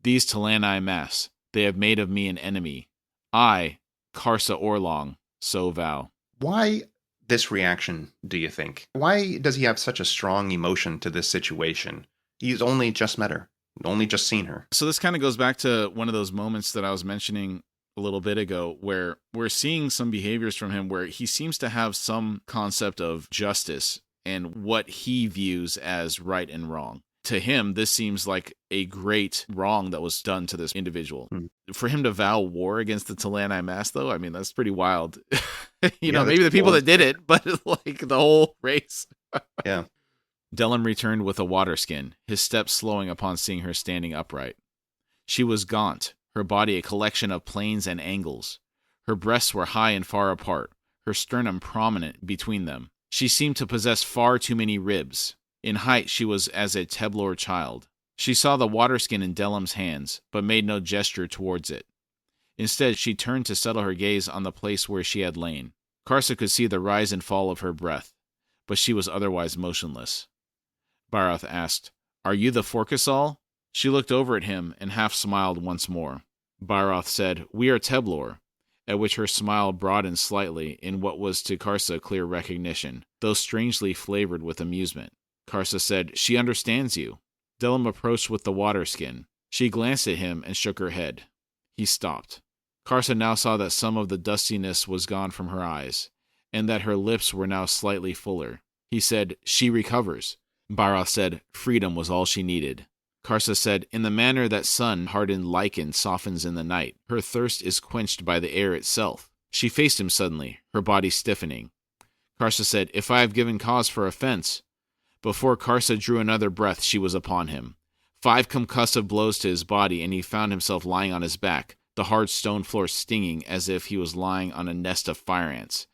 These Talani mass, they have made of me an enemy. I, Karsa Orlong, so vow. Why this reaction, do you think? Why does he have such a strong emotion to this situation? He's only just met her, only just seen her. So this kind of goes back to one of those moments that I was mentioning a little bit ago, where we're seeing some behaviors from him where he seems to have some concept of justice and what he views as right and wrong. To him, this seems like a great wrong that was done to this individual. For him to vow war against the Talani mass, though, I mean, that's pretty wild. Maybe the people that did it, but like the whole race. Yeah. Delim returned with a water skin, his steps slowing upon seeing her standing upright. She was gaunt, her body a collection of planes and angles. Her breasts were high and far apart, her sternum prominent between them. She seemed to possess far too many ribs. In height she was as a Teblor child. She saw the water skin in Delim's hands, but made no gesture towards it. Instead, she turned to settle her gaze on the place where she had lain. Karsa could see the rise and fall of her breath, but she was otherwise motionless. Barath asked, "Are you the Forkasal?" She looked over at him and half smiled once more. Barath said, "We are Teblor," at which her smile broadened slightly in what was to Karsa clear recognition, though strangely flavored with amusement. Karsa said, "She understands you." Delim approached with the water skin. She glanced at him and shook her head. He stopped. Karsa now saw that some of the dustiness was gone from her eyes, and that her lips were now slightly fuller. He said, "She recovers." Barath said, "Freedom was all she needed." Karsa said, "In the manner that sun-hardened lichen softens in the night, her thirst is quenched by the air itself." She faced him suddenly, her body stiffening. Karsa said, "If I have given cause for offense..." Before Karsa drew another breath, she was upon him. 5 concussive blows to his body, and he found himself lying on his back, the hard stone floor stinging as if he was lying on a nest of fire ants.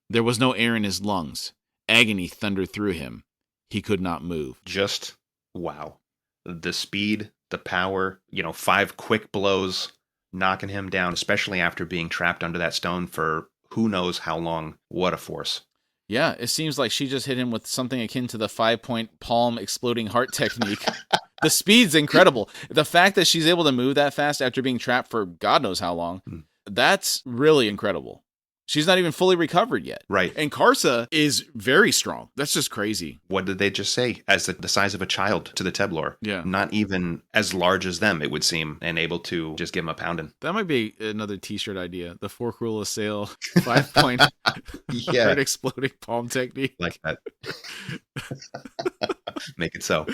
There was no air in his lungs. Agony thundered through him. He could not move. Just, wow. The speed, the power, 5 quick blows, knocking him down, especially after being trapped under that stone for who knows how long. What a force. Yeah, it seems like she just hit him with something akin to the 5-point palm exploding heart technique. The speed's incredible. The fact that she's able to move that fast after being trapped for God knows how long, that's really incredible. She's not even fully recovered yet. Right. And Karsa is very strong. That's just crazy. What did they just say? As the size of a child to the Teblor. Yeah. Not even as large as them, it would seem, and able to just give him a pounding. That might be another t-shirt idea. The Fork Rule of Sail 5-point heart exploding palm technique. Like that. Make it so.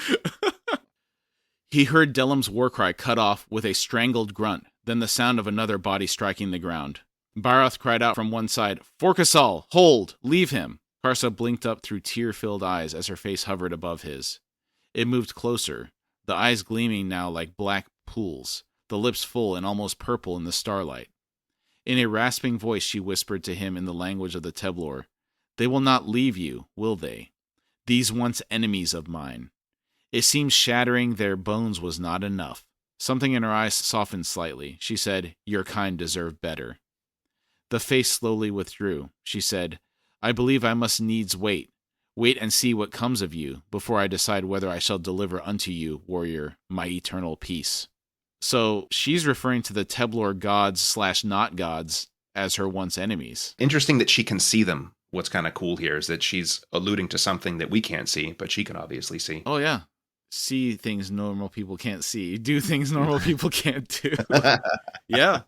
He heard Delim's war cry cut off with a strangled grunt, then the sound of another body striking the ground. Barath cried out from one side, "Forkasal, hold! Leave him!" Karsa blinked up through tear-filled eyes as her face hovered above his. It moved closer, the eyes gleaming now like black pools, the lips full and almost purple in the starlight. In a rasping voice she whispered to him in the language of the Teblor, "They will not leave you, will they? These once enemies of mine." It seemed shattering their bones was not enough. Something in her eyes softened slightly. She said, "Your kind deserve better." The face slowly withdrew. She said, "I believe I must needs wait and see what comes of you, before I decide whether I shall deliver unto you, warrior, my eternal peace." So she's referring to the Teblor gods/not gods as her once enemies. Interesting that she can see them. What's kind of cool here is that she's alluding to something that we can't see, but she can obviously see. Oh, yeah. See things normal people can't see. Do things normal people can't do. Yeah.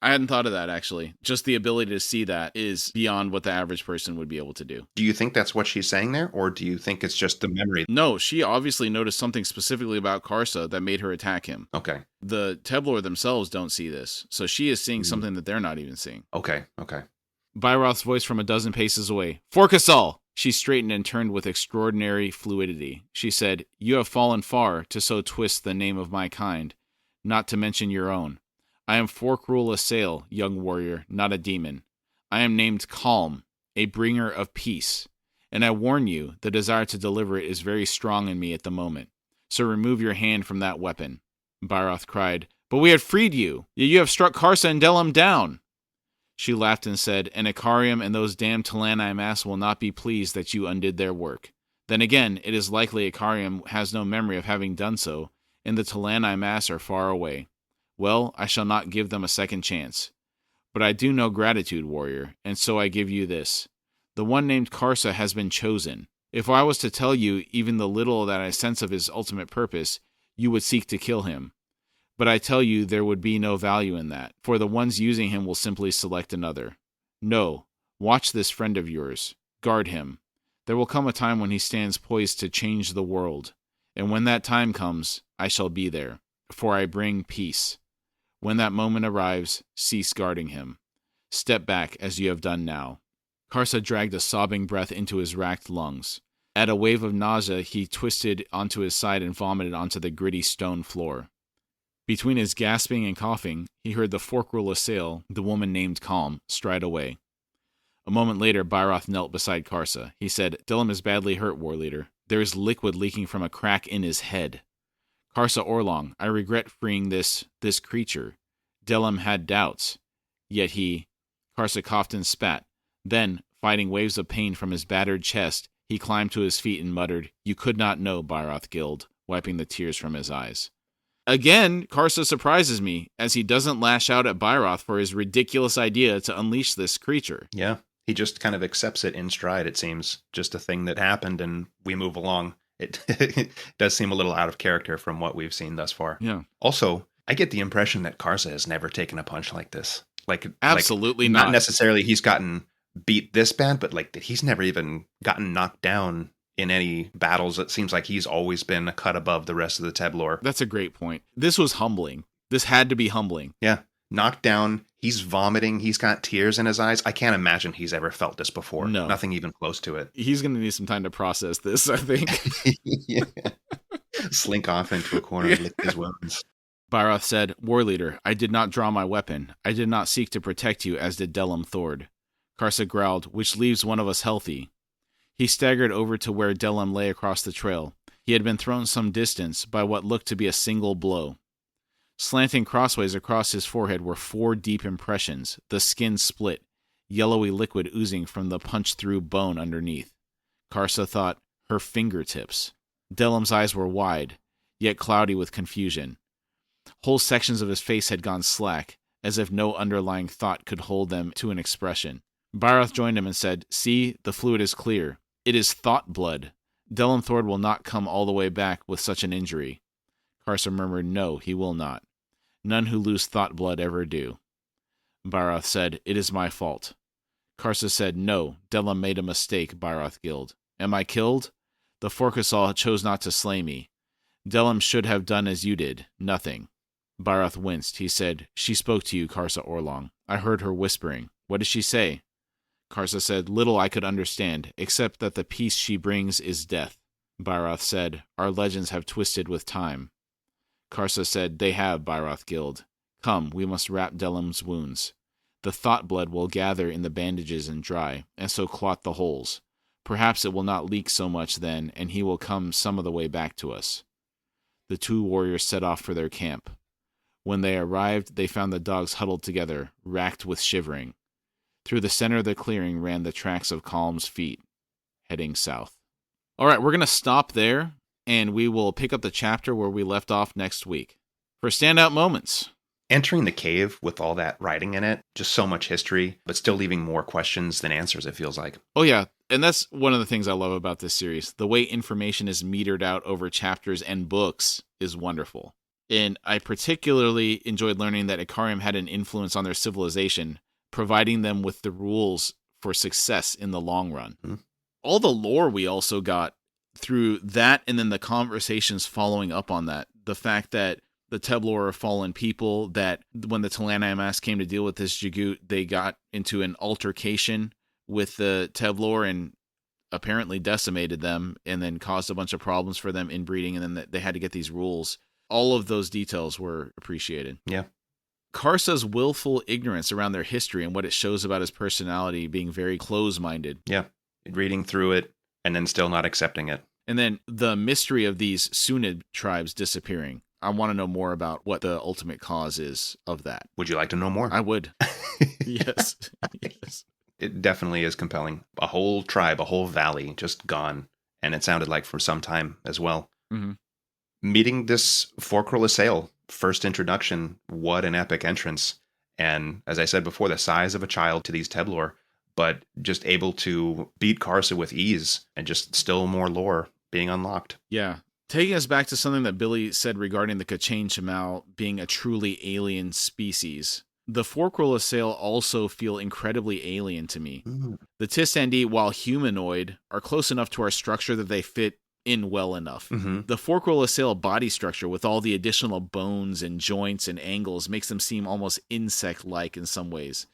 I hadn't thought of that, actually. Just the ability to see that is beyond what the average person would be able to do. Do you think that's what she's saying there, or do you think it's just the memory? No, she obviously noticed something specifically about Karsa that made her attack him. Okay. The Teblor themselves don't see this, so she is seeing something that they're not even seeing. Okay. Byroth's voice from a dozen paces away. Forkasol! She straightened and turned with extraordinary fluidity. She said, "You have fallen far to so twist the name of my kind, not to mention your own. I am Forkrul Assail, young warrior, not a demon. I am named Calm, a bringer of peace. And I warn you, the desire to deliver it is very strong in me at the moment. So remove your hand from that weapon." Byroth cried, "But we had freed you! You have struck Karsa and Delim down!" She laughed and said, "An Icarium and those damned Talani Mass will not be pleased that you undid their work. Then again, it is likely Icarium has no memory of having done so, and the Talani Mass are far away. Well, I shall not give them a second chance. But I do know gratitude, warrior, and so I give you this. The one named Karsa has been chosen. If I was to tell you even the little that I sense of his ultimate purpose, you would seek to kill him. But I tell you there would be no value in that, for the ones using him will simply select another. No, watch this friend of yours. Guard him. There will come a time when he stands poised to change the world. And when that time comes, I shall be there, for I bring peace. When that moment arrives, cease guarding him. Step back as you have done now." Karsa dragged a sobbing breath into his racked lungs. At a wave of nausea, he twisted onto his side and vomited onto the gritty stone floor. Between his gasping and coughing, he heard the Forkrul Assail, the woman named Calm, stride away. A moment later, Byroth knelt beside Karsa. He said, "Delim is badly hurt, war leader. There is liquid leaking from a crack in his head. Karsa Orlong, I regret freeing this creature. Delim had doubts. Yet he..." Karsa coughed and spat. Then, fighting waves of pain from his battered chest, he climbed to his feet and muttered, "You could not know, Byroth Guild," wiping the tears from his eyes. Again, Karsa surprises me, as he doesn't lash out at Byroth for his ridiculous idea to unleash this creature. Yeah, he just kind of accepts it in stride, it seems. Just a thing that happened, and we move along. It does seem a little out of character from what we've seen thus far. Yeah. Also, I get the impression that Karsa has never taken a punch like this. Absolutely not. Not necessarily he's gotten beat this bad, but like he's never even gotten knocked down in any battles. It seems like he's always been a cut above the rest of the Teblor. That's a great point. This was humbling. This had to be humbling. Yeah. Knocked down. He's vomiting. He's got tears in his eyes. I can't imagine he's ever felt this before. No. Nothing even close to it. He's going to need some time to process this, I think. Yeah. Slink off into a corner and lick his wounds. Byroth said, "War leader, I did not draw my weapon. I did not seek to protect you as did Delim Thord." Karsa growled, "Which leaves one of us healthy." He staggered over to where Delim lay across the trail. He had been thrown some distance by what looked to be a single blow. Slanting crossways across his forehead were 4 deep impressions, the skin split, yellowy liquid oozing from the punched-through bone underneath. Karsa thought, her fingertips. Delim's eyes were wide, yet cloudy with confusion. Whole sections of his face had gone slack, as if no underlying thought could hold them to an expression. Byroth joined him and said, "See, the fluid is clear. It is thought blood. Delim Thord will not come all the way back with such an injury." Karsa murmured, "No, he will not. None who lose thought blood ever do." Byroth said, "It is my fault." Karsa said, "No, Delim made a mistake, Byroth Guild. Am I killed? The Forkasol chose not to slay me. Delim should have done as you did, nothing." Byroth winced. He said, "She spoke to you, Karsa Orlong. I heard her whispering. What did she say?" Karsa said, "Little I could understand, except that the peace she brings is death." Byroth said, "Our legends have twisted with time." Karsa said, "They have, Byroth Guild. Come, we must wrap Delim's wounds. The thought blood will gather in the bandages and dry, and so clot the holes. Perhaps it will not leak so much then, and he will come some of the way back to us." The 2 warriors set off for their camp. When they arrived, they found the dogs huddled together, racked with shivering. Through the center of the clearing ran the tracks of Calm's feet, heading south. All right, we're going to stop there, and we will pick up the chapter where we left off next week. For standout moments. Entering the cave with all that writing in it, just so much history, but still leaving more questions than answers, it feels like. Oh, yeah. And that's one of the things I love about this series. The way information is metered out over chapters and books is wonderful. And I particularly enjoyed learning that Ikariam had an influence on their civilization, providing them with the rules for success in the long run. Mm-hmm. All the lore we also got through that, and then the conversations following up on that. The fact that the Teblor are fallen people, that when the Talanamas came to deal with this Jagut, they got into an altercation with the Teblor and apparently decimated them, and then caused a bunch of problems for them inbreeding, and then they had to get these rules. All of those details were appreciated. Yeah. Karsa's willful ignorance around their history and what it shows about his personality being very close-minded. Yeah. Reading through it and then still not accepting it. And then the mystery of these Sunid tribes disappearing. I want to know more about what the ultimate cause is of that. Would you like to know more? I would. Yes. Yes. It definitely is compelling. A whole tribe, a whole valley just gone. And it sounded like for some time as well. Mm-hmm. Meeting this Forkrul Assail, first introduction, what an epic entrance. And as I said before, the size of a child to these Teblor, but just able to beat Karsa with ease and just still more lore being unlocked. Yeah. Taking us back to something that Billy said regarding the Kachain Shamal being a truly alien species. The Forkrul Assail also feel incredibly alien to me. Mm. The Tistandi, while humanoid, are close enough to our structure that they fit in well enough. Mm-hmm. The Forkrul Assail body structure with all the additional bones and joints and angles makes them seem almost insect-like in some ways.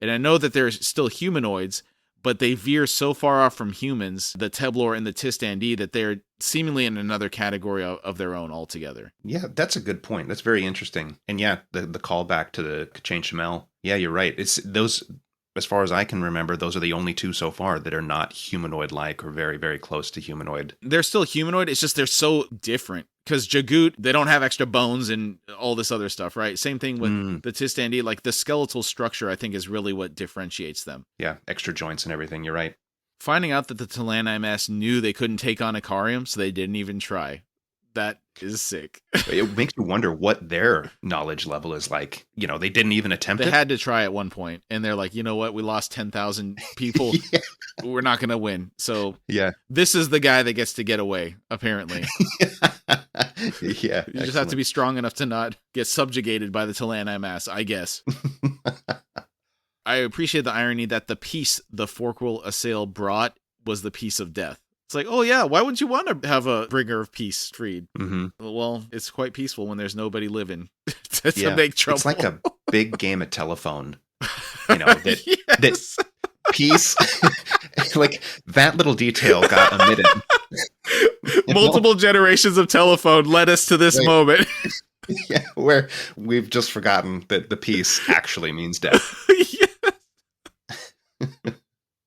And I know that they're still humanoids, but they veer so far off from humans, the Teblor and the Tistandi, that they're seemingly in another category of their own altogether. Yeah, that's a good point. That's very interesting. And yeah, the callback to the Kachain Shamal. Yeah, you're right. It's those, as far as I can remember, those are the only two so far that are not humanoid-like or very, very close to humanoid. They're still humanoid. It's just they're so different. Because Jagut, they don't have extra bones and all this other stuff, right? Same thing with the Tistandi. Like, the skeletal structure, I think, is really what differentiates them. Yeah, extra joints and everything. You're right. Finding out that the Talanamas knew they couldn't take on Ikariam, so they didn't even try. That is sick. It makes you wonder what their knowledge level is like. You know, they didn't even attempt They it. had to try at one point, and they're like, you know what? We lost 10,000 people. Yeah. We're not going to win. So Yeah. this is the guy that gets to get away, apparently. Yeah. You just have to be strong enough to not get subjugated by the Talanamas, I guess. I appreciate the irony that the peace the Forkrul Assail brought was the peace of death. It's like, oh yeah, why would you want to have a bringer of peace freed? Mm-hmm. Well, it's quite peaceful when there's nobody living to make trouble. It's like a big game of telephone. You know, that Yes. that peace, like that little detail got omitted. Multiple generations of telephone led us to this moment. Yeah, where we've just forgotten that the peace actually means death. Yes.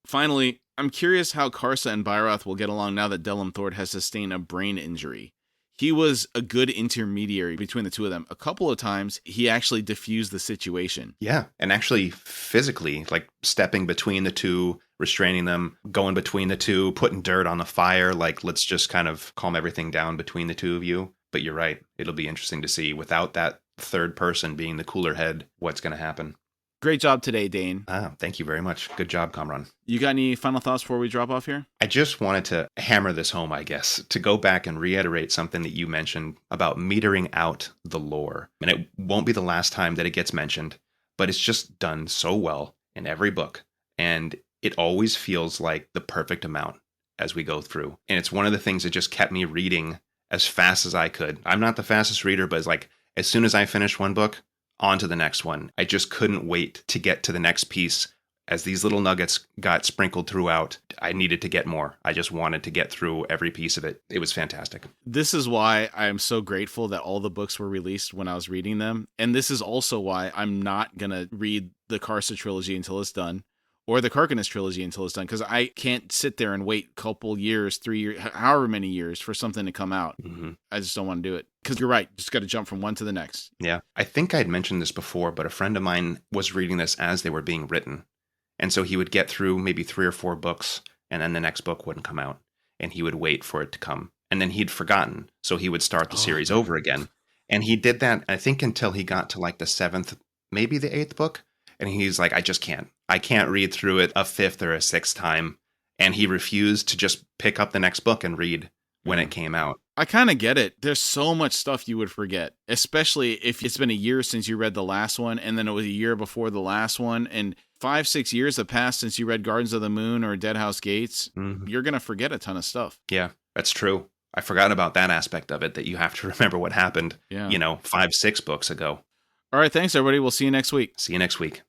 Finally, I'm curious how Karsa and Byroth will get along now that Delim Thord has sustained a brain injury. He was a good intermediary between the two of them. A couple of times, he actually diffused the situation. Yeah, and actually physically, like stepping between the two, restraining them, going between the two, putting dirt on the fire, like let's just kind of calm everything down between the two of you. But you're right, it'll be interesting to see, without that third person being the cooler head, what's going to happen. Great job today, Dane. Thank you very much. Good job, Kamraun. You got any final thoughts before we drop off here? I just wanted to hammer this home, I guess, to go back and reiterate something that you mentioned about metering out the lore. And it won't be the last time that it gets mentioned, but it's just done so well in every book. And it always feels like the perfect amount as we go through. And it's one of the things that just kept me reading as fast as I could. I'm not the fastest reader, but it's like as soon as I finish one book, on to the next one. I just couldn't wait to get to the next piece. As these little nuggets got sprinkled throughout, I needed to get more. I just wanted to get through every piece of it. It was fantastic. This is why I'm so grateful that all the books were released when I was reading them. And this is also why I'm not going to read the Karsa trilogy until it's done, or the Karkanis trilogy until it's done, because I can't sit there and wait a couple years, 3 years, however many years for something to come out. Mm-hmm. I just don't want to do it. Because you're right, just got to jump from one to the next. Yeah. I think I'd mentioned this before, but a friend of mine was reading this as they were being written. And so he would get through maybe 3 or 4 books, and then the next book wouldn't come out. And he would wait for it to come. And then he'd forgotten. So he would start the series over again. And he did that, I think, until he got to like the 7th, maybe the 8th book. And he's like, I just can't. I can't read through it a 5th or a 6th time. And he refused to just pick up the next book and read when it came out. I kind of get it. There's so much stuff you would forget, especially if it's been a year since you read the last one, and then it was a year before the last one, and 5-6 years have passed since you read Gardens of the Moon or Dead House Gates. You're going to forget a ton of stuff. Yeah, that's true. I forgot about that aspect of it, that you have to remember what happened, 5-6 books ago. All right, thanks, everybody. We'll see you next week. See you next week.